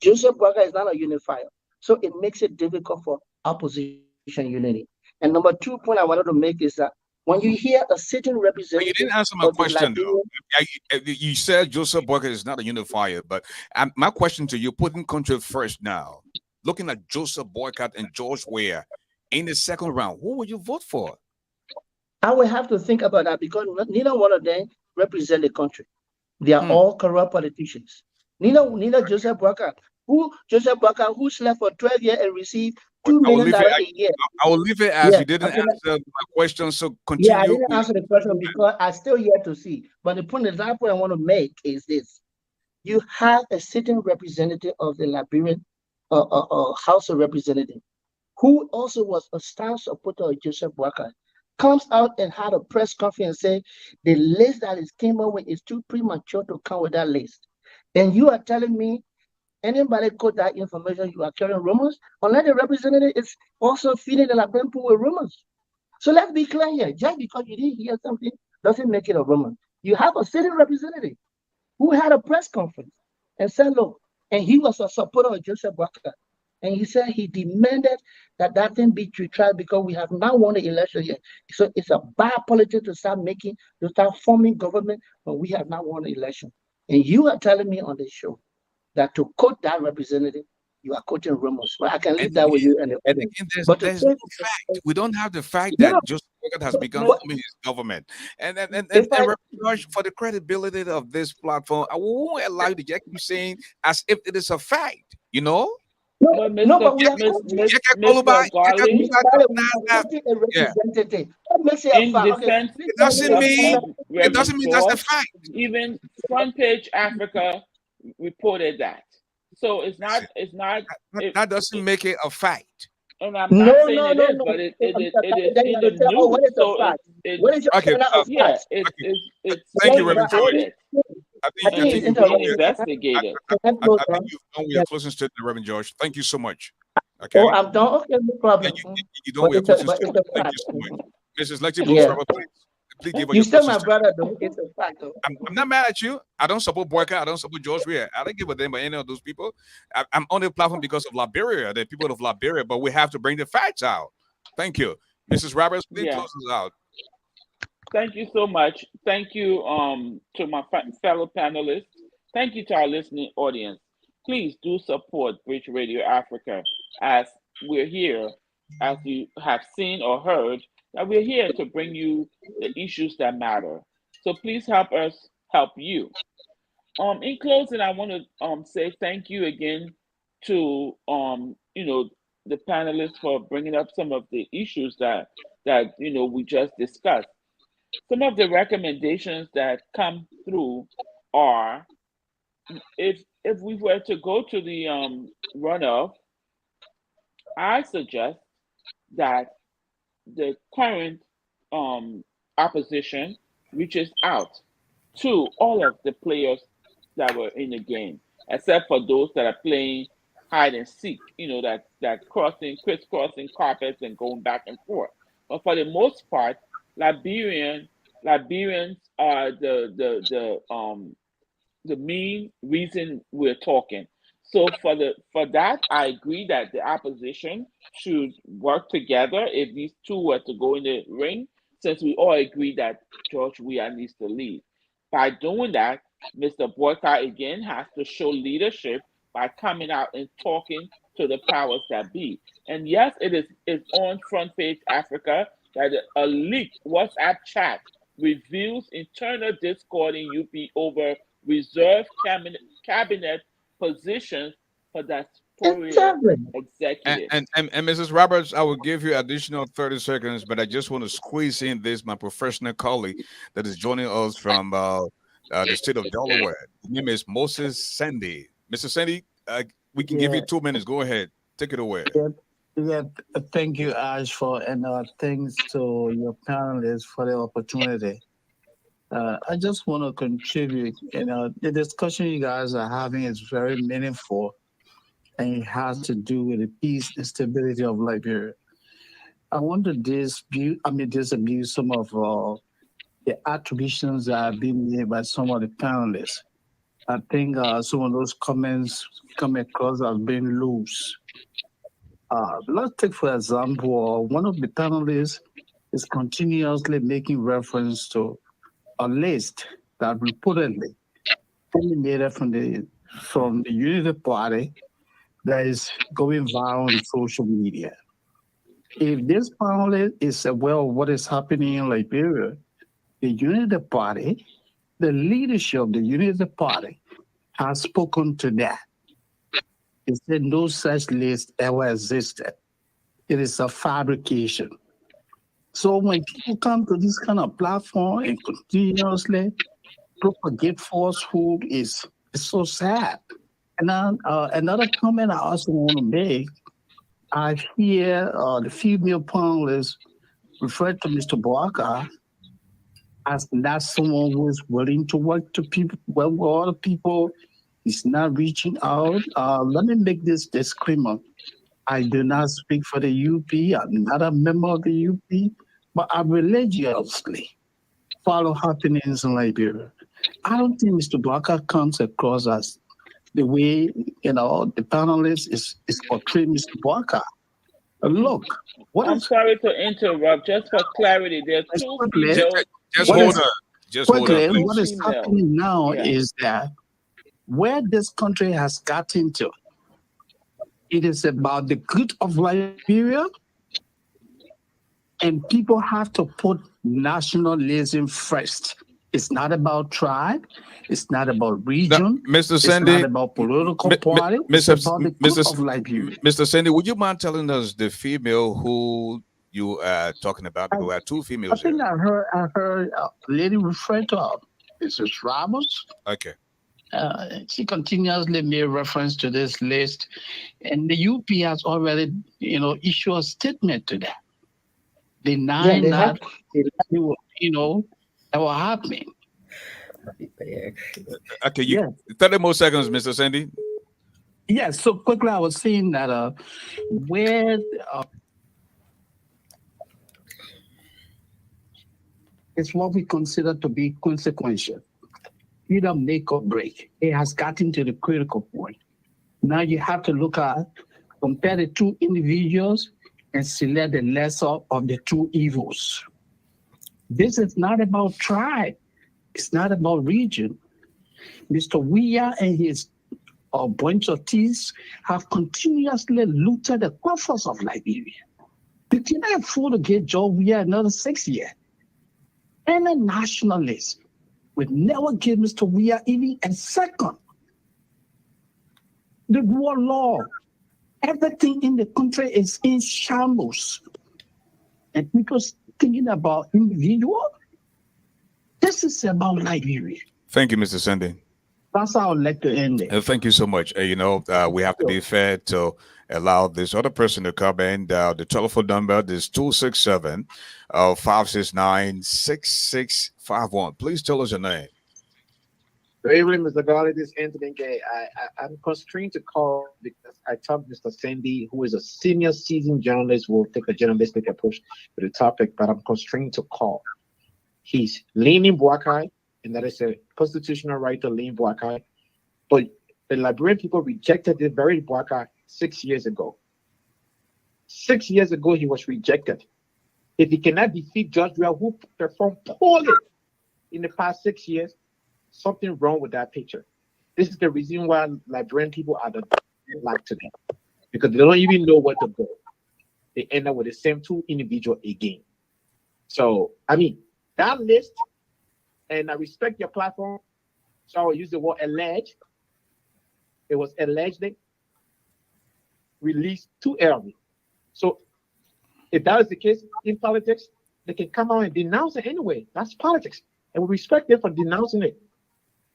Joseph Braga is not a unifier. So it makes it difficult for opposition unity. And number two point I wanted to make is that when you hear a sitting But you representative didn't answer my of the question, though. Liberian, You said Joseph Boycott is not a unifier, but my question to you, putting country first now, looking at Joseph Boycott and George Weah in the second round, who would you vote for? I will have to think about that because neither one of them represent the country. They are Hmm. all corrupt politicians. Neither Joseph Braga, who slept for 12 years and received Well, $2 million a year. I will leave it as Yeah, you didn't okay, answer my question. So yeah, I continue didn't with. answer the question because I still yet to see. But the point is that point I want to make is this. You have a sitting representative of the Liberian House of Representatives, who also was a staunch supporter of Joseph Boakai, comes out and had a press conference and say the list that is came up with is too premature to come with that list. And you are telling me anybody got that information, you are carrying rumors, unless the representative is also feeding the Liberian people with rumors. So let's be clear here. Just because you didn't hear something doesn't make it a rumor. You have a sitting representative who had a press conference and said, look, and he was a supporter of Joseph Walker. And he said he demanded that thing be retried because we have not won the election yet. So it's a bad politics to start forming government when we have not won the election. And you are telling me on this show that to quote that representative, you are quoting rumors. But I can And leave that with you and the audience. again, But to there's no say, fact. We don't have the fact no, that Joseph Boycott has begun but forming his government. if I, Reverend George, for the credibility of this platform, I won't allow you to get you saying as if it is a fact. You know? no, But no, Mr. but we are quoting. Mr. Garley, Mr. Bale, we are Now. quoting a Yeah. representative. What makes it a in fact? Okay, defense please It tell me doesn't the mean it Reverend doesn't mean that's the George, fact. even Front Page Africa reported that. So it, That doesn't it make it a fact. and I'm No, not saying no, it no, is, no. but Mr. it Bale, is then you in have the to tell me what news. is a So fact. it's What is your Okay. kind of yeah, fact? Okay. it's Thank Because you, being Reverend George. reported I I think and he's think it's you've being done interrupting. with Can investigated. I close I think on? you've done with Yeah. your closing statement, Reverend George. Thank you so much. Oh, Okay. I'm done. Okay, no Yeah, problem. you done with your closing But it's statement. a Thank fact. you so much. Mrs. Lexi Brooks, Yeah. Robert, please give her You your still closing my statement. brother though. It's a fact though. I'm not mad at you. I don't support Boycott. I don't support George Weah. I don't give a damn about any of those people. I'm on the platform because of Liberia, the people of Liberia, but we have to bring the facts out. Thank you. Mrs. Roberts, please Yeah. close us out. Thank you so much. Thank you to my fellow panelists. Thank you to our listening audience. Please do support Bridge Radio Africa as we're here, as you have seen or heard, that we're here to bring you the issues that matter. So please help us help you. In closing, I want to say thank you again to the panelists for bringing up some of the issues that we just discussed. Some of the recommendations that come through are, if we were to go to the runoff, I suggest that the current um, opposition reaches out to all of the players that were in the game, except for those that are playing hide and seek, that crisscrossing carpets and going back and forth. But for the most part, Liberians are the main reason we're talking. So for that, I agree that the opposition should work together if these two were to go in the ring, since we all agree that George Weah needs to lead. By doing that, Mr. Boycott again has to show leadership by coming out and talking to the powers that be. And yes, it's on Front Page Africa that a leaked WhatsApp chat reveals internal discord in UP over reserve cabinet positions for that executive. And Mrs. Roberts, I will give you additional 30 seconds, but I just want to squeeze in this, my professional colleague that is joining us from the state of Delaware. His name is Moses Sandy. Mr. Sandy, we can give you 2 minutes. Go ahead. Take it away. Yeah, thank you, ASHFORD, and thanks to your panelists for the opportunity. I just want to contribute. The discussion you guys are having is very meaningful, and it has to do with the peace and stability of Liberia. I want to disabuse some of the attributions that have been made by some of the panelists. I think some of those comments come across as being loose. Let's take, for example, one of the panelists is continuously making reference to a list that reportedly emanated from the Unity Party that is going viral on social media. If this panelist is aware of what is happening in Liberia, the Unity Party, the leadership of the Unity Party has spoken to that. It said no such list ever existed. It is a fabrication. So when people come to this kind of platform and continuously propagate falsehood, is so sad. And then, another comment I also want to make, I hear the female panelists refer to Mr. Boaka as not someone who is willing to work to people, well, with other people. He's not reaching out. Let me make this disclaimer. I do not speak for the UP. I'm not a member of the UP, but I religiously follow happenings in Liberia. I don't think Mr. Boaka comes across as the way, the panelist is portraying Mr. Boaka. Look, I'm sorry to interrupt. Just for clarity, there are two females. Just hold on. Just hold on. What is happening now is that where this country has gotten to, it is about the good of Liberia, and people have to put nationalism first. It's not about tribe. It's not about region. Mr. Sandy, it's not about political party. It's about the good of Liberia. Mr. Sandy, would you mind telling us the female who you are talking about? Because there are two females. I think I heard a lady refer to her. Mrs. Ramos. Okay. She continuously made reference to this list, and the UP has already, issued a statement to that, denying that that was happening. Okay, 30 more seconds, Mr. Sandy. Yes, so quickly I was saying that where it's what we consider to be consequential. Either make or break. It has gotten to the critical point. Now you have to compare the two individuals and select the lesser of the two evils. This is not about tribe. It's not about region. Mr. Weah and his bunch of thieves have continuously looted the coffers of Liberia. They cannot afford to give Joe Weah another 6 years. Any nationalist would never give Mr. Weah even a second. The rule of law, everything in the country is in shambles. And people thinking about individual, this is about Liberia. Thank you, Mr. Sandy. That's how I'd like to end it. Thank you so much. We have to be fair to allow this other person to come in. The telephone number is 267-569-6651. Please tell us your name. Good evening, Mr. Garley. This is Anthony Gay. I'm constrained to call because I thought Mr. Sandy, who is a senior seasoned journalist, will take a journalistic approach to the topic, but I'm constrained to call. He's leaning Boakai, and that is a constitutional right to lean Boakai. But the Liberian people rejected the very Boakai 6 years ago. 6 years ago, he was rejected. If he cannot defeat George Weah, who performed poorly in the past 6 years, something wrong with that picture. This is the reason why Liberian people are the like today, because they don't even know where to go. They end up with the same two individuals again. So, I mean, that list, and I respect your platform, so I will use the word alleged. It was allegedly released too early. So, if that is the case in politics, they can come out and denounce it anyway. That's politics. And we respect them for denouncing it.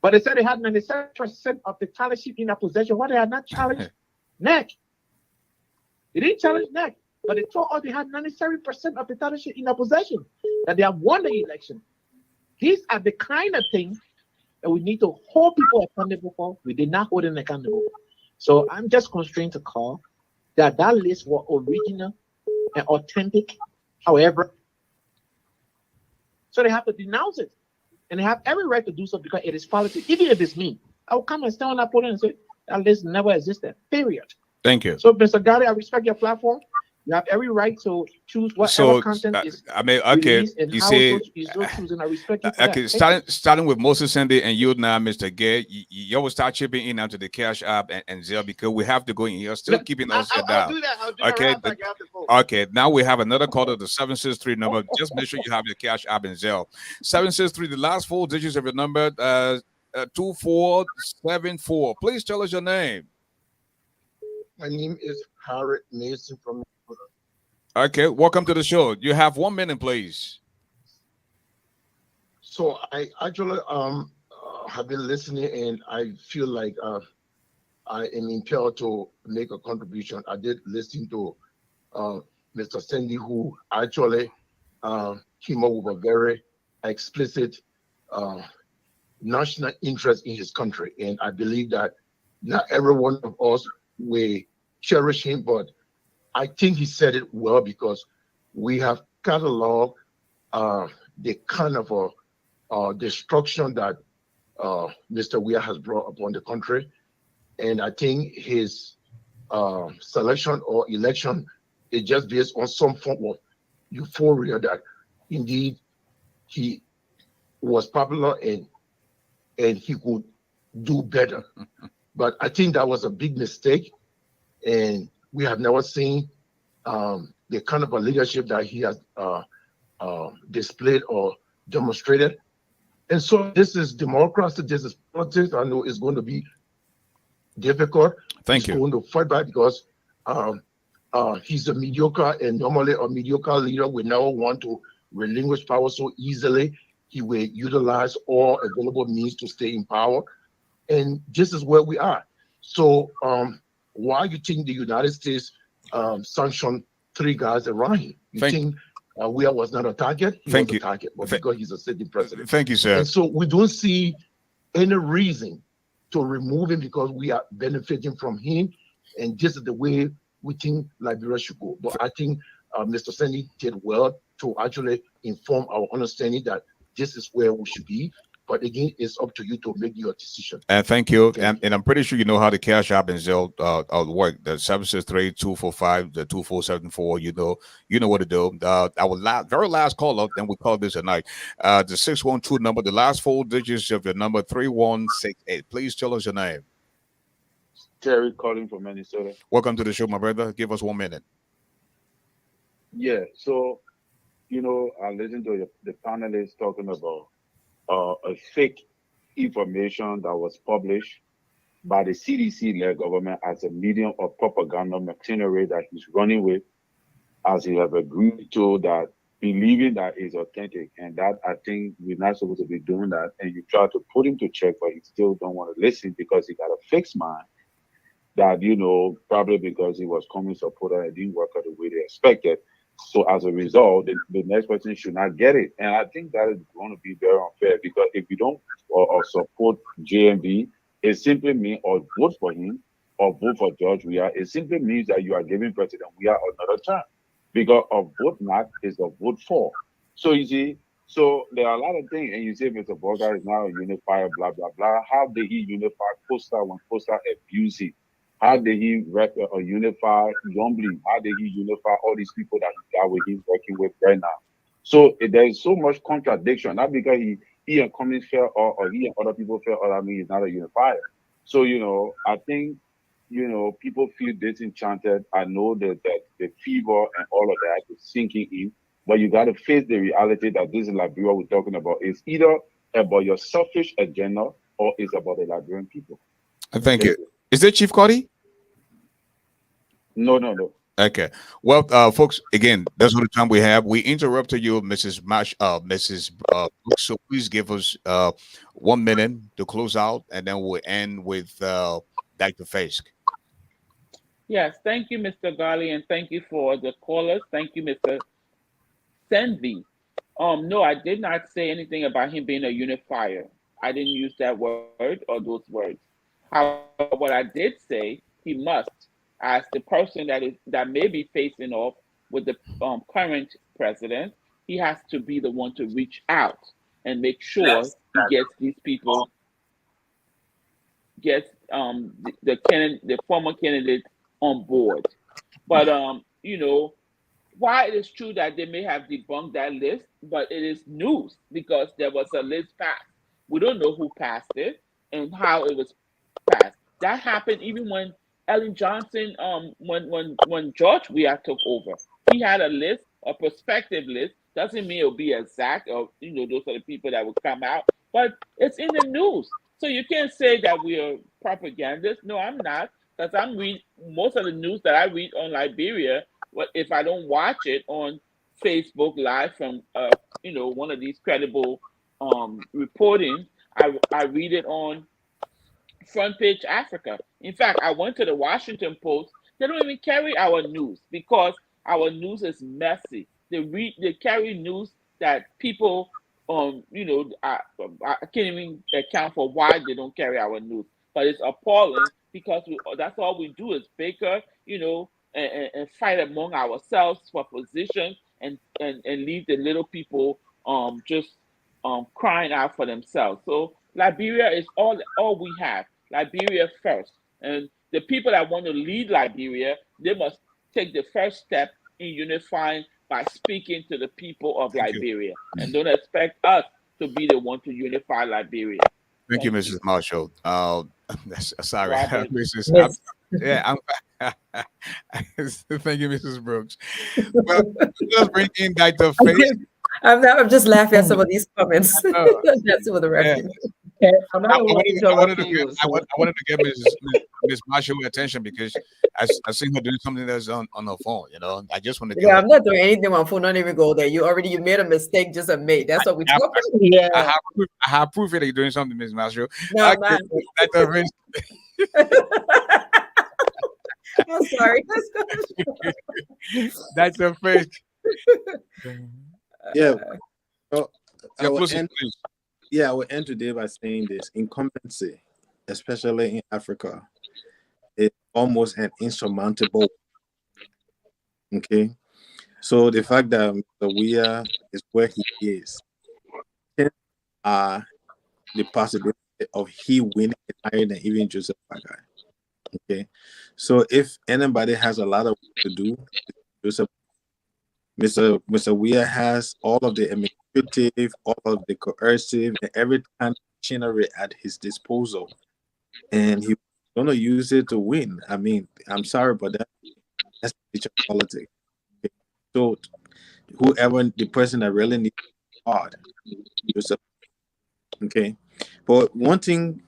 But they said they had 97% of the title sheet in their possession. Why they had not challenged NEC? They didn't challenge NEC, but they told us they had 97% of the title sheet in their possession, that they have won the election. These are the kind of things that we need to hold people accountable for. We did not hold them accountable. So I'm just constrained to call that list was original and authentic. However, so they have to denounce it. And they have every right to do so because it is politics. Even if it's me, I will come and stand on that podium and say that list never existed. Period. Thank you. So, Mr. Garley, I respect your platform. You have every right to choose whatever content is. I mean, okay, and you how see, is your choosing. I respect you. Okay, starting with Moses Sandy and you now, Mr. Gay, you always start chipping in onto the Cash App and Zelle because we have to go in here. Still keeping us down. I'll do that. I'll do okay, that right okay. Now we have another caller, the 763 number. Just make sure you have your Cash App and Zelle. 763. The last 4 digits of your number, 2474. Please tell us your name. My name is Harriet Mason from. Okay, welcome to the show. You have 1 minute, please. So I actually have been listening, and I feel like I am impelled to make a contribution. I did listen to Mr. Sandy, who actually came up with a very explicit national interest in his country, and I believe that not every one of us will cherish him, but I think he said it well because we have cataloged the kind of destruction that Mr. Weah has brought upon the country. And I think his selection or election is just based on some form of euphoria that indeed he was popular and he could do better. But I think that was a big mistake. And we have never seen the kind of a leadership that he has displayed or demonstrated. And so this is democracy, this is politics. I know it's going to be difficult. Thank you. He's going to fight back because he's a mediocre, and normally a mediocre leader will never want to relinquish power so easily. He will utilize all available means to stay in power. And this is where we are. So why you think the United States sanctioned 3 guys around him? You think Weah was not a target? He was a target, but because he's a sitting president. Thank you, sir. And so we don't see any reason to remove him because we are benefiting from him. And this is the way we think Liberia should go. But I think Mr. Sandy did well to actually inform our understanding that this is where we should be. But again, it's up to you to make your decision. And thank you. Thank And I'm pretty sure you know how the Cash App and Zelle work. The 763-245, the 2474. You know what to do. Our very last caller, then we call this a night. The 612 number, the last 4 digits of your number 3168. Please tell us your name. Terry calling from Minnesota. Welcome to the show, my brother. Give us 1 minute. Yeah, so I listened to the panelists talking about a fake information that was published by the CDC-led government as a medium of propaganda machinery that he's running with, as he have agreed to that, believing that is authentic, and that I think we're not supposed to be doing that. And you try to put him to check, but he still don't want to listen because he got a fixed mind. That probably because he was coming supporter, it didn't work out the way they expected. So as a result, the next person should not get it. And I think that is going to be very unfair because if you don't or support JMB, it simply means or vote for him or vote for George Weah. It simply means that you are giving President Weah another term because a vote not is a vote for. So you see, so there are a lot of things, and you say Mr. Burger is now a unifier, blah, blah, blah. How did he unify Costa when Costa abused him? How did he unify Yombly? How did he unify all these people that he got with him working with right now? So there is so much contradiction, not because he and Cummings felt or he and other people felt, I mean, he's not a unifier. So, I think, people feel disenchanted. I know that the fever and all of that is sinking in, but you got to face the reality that this is Liberia we're talking about. It's either about your selfish agenda or it's about the Liberian people. Thank you. Is it Chief Cody? No. Okay. Well, folks, again, that's all the time we have. We interrupted you, Mrs. Brooks, so please give us 1 minute to close out, and then we'll end with Dr. Fisk. Yes, thank you, Mr. Garley, and thank you for the callers. Thank you, Mr. Senvi. No, I did not say anything about him being a unifier. I didn't use that word or those words. However, what I did say, he must, as the person that may be facing off with the current president, he has to be the one to reach out and make sure he gets these people, gets the former candidate on board. But why it is true that they may have debunked that list, but it is news because there was a list passed. We don't know who passed it and how it was passed. That happened even when Ellen Johnson, when George Weah took over. He had a list, a prospective list. Doesn't mean it'll be exact, or those are the people that will come out, but it's in the news. So you can't say that we are propagandists. No, I'm not, because I'm reading most of the news that I read on Liberia. If I don't watch it on Facebook Live from one of these credible reporting, I read it on Front Page Africa. In fact, I went to the Washington Post. They don't even carry our news because our news is messy. They carry news that people I can't even account for why they don't carry our news. But it's appalling because that's all we do is bicker, and fight among ourselves for positions and leave the little people just crying out for themselves. So Liberia is all we have. Liberia first. And the people that want to lead Liberia, they must take the first step in unifying by speaking to the people of Liberia. And don't expect us to be the one to unify Liberia. Thank you, Mrs. Marshall. Sorry, Mrs. Thank you, Mrs. Brooks. Well, let's bring in Dr. Faith. I'm just laughing at some of these comments. That's what the reference. I wanted to get Miss Marshall attention because I seen her doing something that's on her phone. I just want to. Yeah, I'm not doing anything on my phone. Don't even go there. You made a mistake, just admit. That's what we talk about. Yeah, I have proof that you're doing something, Miss Marshall. No, I'm sorry. That's your face. Yeah. So I will end today by saying this. Incumbency, especially in Africa, is almost an insurmountable. Okay. So the fact that Mr. Weah is where he is are the possibility of he winning it higher than even Joseph Boakai. Okay, so if anybody has a lot of work to do, Joseph, Mr. Weah has all of the administrative, all of the coercive, and every kind of machinery at his disposal, and he's gonna use it to win. I mean, I'm sorry, but that's the nature of politics. Okay? So whoever the person that really needs hard, Joseph. Okay, but one thing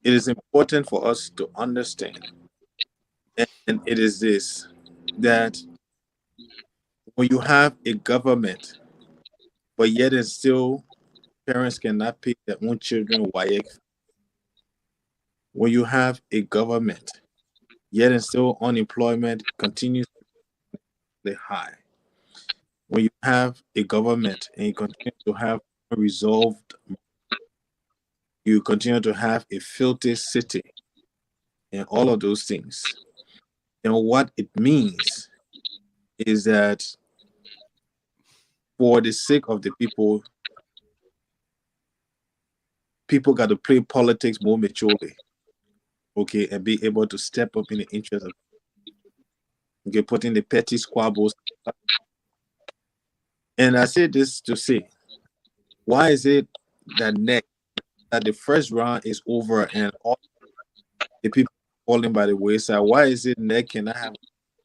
it is important for us to understand, and it is this, that when you have a government, but yet and still parents cannot pay their own children WAEC. When you have a government, yet and still unemployment continues to be high. When you have a government and you continue to have unresolved, you continue to have a filthy city and all of those things. And what it means is that for the sake of the people, people got to play politics more maturely, okay, and be able to step up in the interest of, okay, putting the petty squabbles. And I say this to say, why is it that the first round is over and all the people falling by the wayside? Why is it NEC cannot have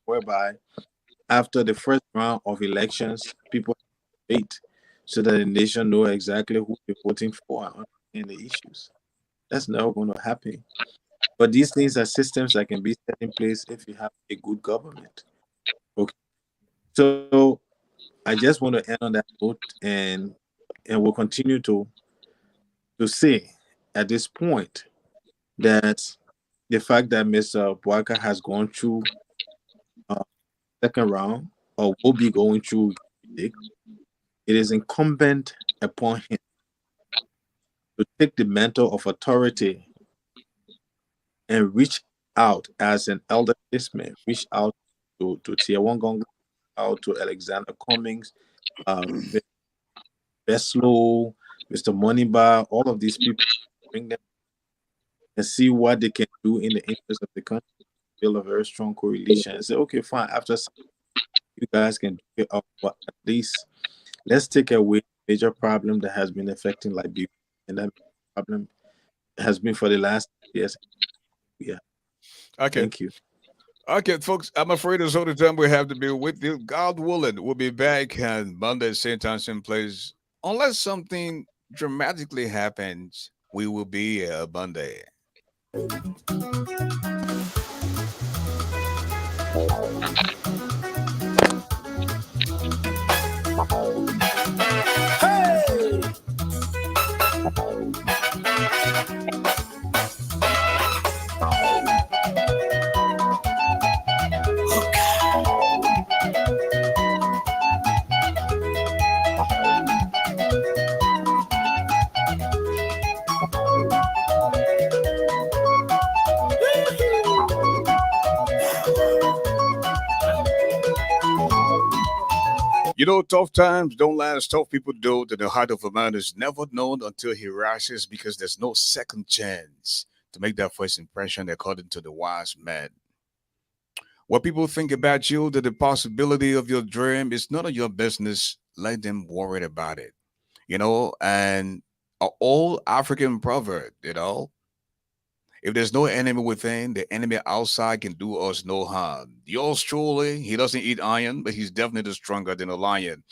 whereby after the first round of elections, people wait so that the nation know exactly who they're voting for and understand the issues? That's never going to happen. But these things are systems that can be set in place if you have a good government. Okay. So I just want to end on that note, and we'll continue to say at this point that the fact that Mr. Boakai has gone through second round or will be going through, it is incumbent upon him to take the mantle of authority and reach out as an elder statesman, reach out to Tiawan Gong, out to Alexander Cummings, Beslow, Mr. Moneybar, all of these people, bring them and see what they can do in the interest of the country, build a very strong correlation and say, okay, fine, after you guys can do it up, but at least let's take away the major problem that has been affecting Liberia, and that problem has been for the last years. Yeah. Okay. Thank you. Okay, folks, I'm afraid it's all the time we have to be with you. God willing, we'll be back on Monday, same time, same place. Unless something dramatically happens, we will be here Monday. You know, tough times don't last. Tough people do. That the heart of a man is never known until he rises, because there's no second chance to make that first impression, according to the wise man. What people think about you, that the possibility of your dream is none of your business. Let them worry about it. You know, and an old African proverb, you know, if there's no enemy within, the enemy outside can do us no harm. Yours truly, he doesn't eat iron, but he's definitely stronger than a lion.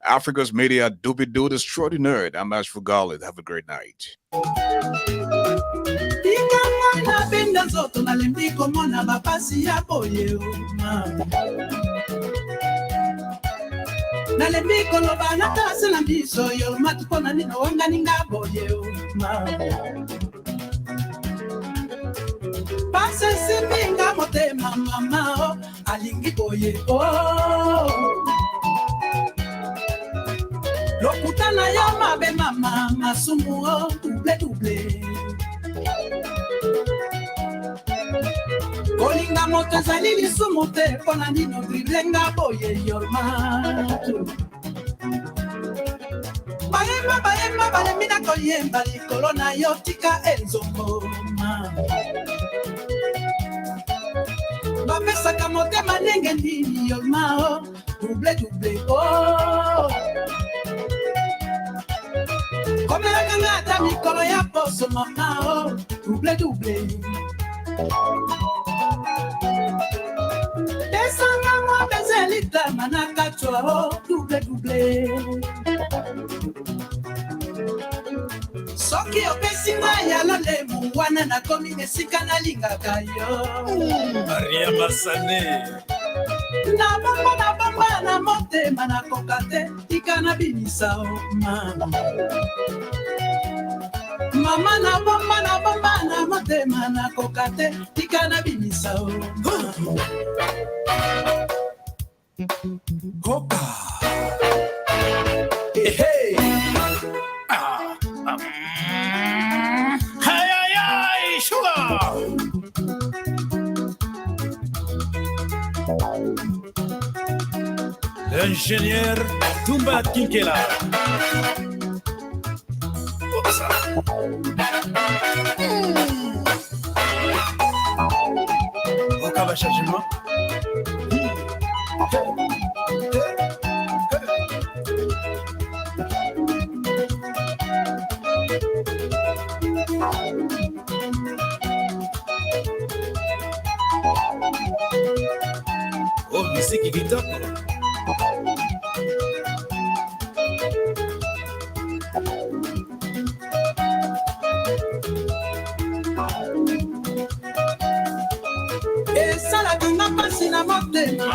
Africa's media doobie doo destroy the nerd. I'm ASHFORD GARLEY. Have a great night. Nalembi koloba natasela mbiso yo matukona nino wanga ningabo yo Pase simbinga motema mama alingi boye Lokutana ya mabe mama masumu double Kolinga moto zali lisumu te pona nino driblenga boye yorma Baemba balemina koyemba likolo na yo tika enzongoma. Bapesaka motema ndenge nini yolma o. Double oh. Komelaka nga ata mikolo ya poso mama o. Double. Desanga mwa bezelita manaka chwa o. Double. Soki opesi ngai ya lolemu wana nakomi esika nalingaka yo. Maria Masane. Na bomba na motema nakoka te tika na binisa o mama. Mama na bomba na motema nakoka te tika na binisa o mama. Coca. Hey. Hey, sugar. L'ingénieur Tumba Kinkela. Au chargement. Oh, musique guitare. Esalaka nga mpasi na motema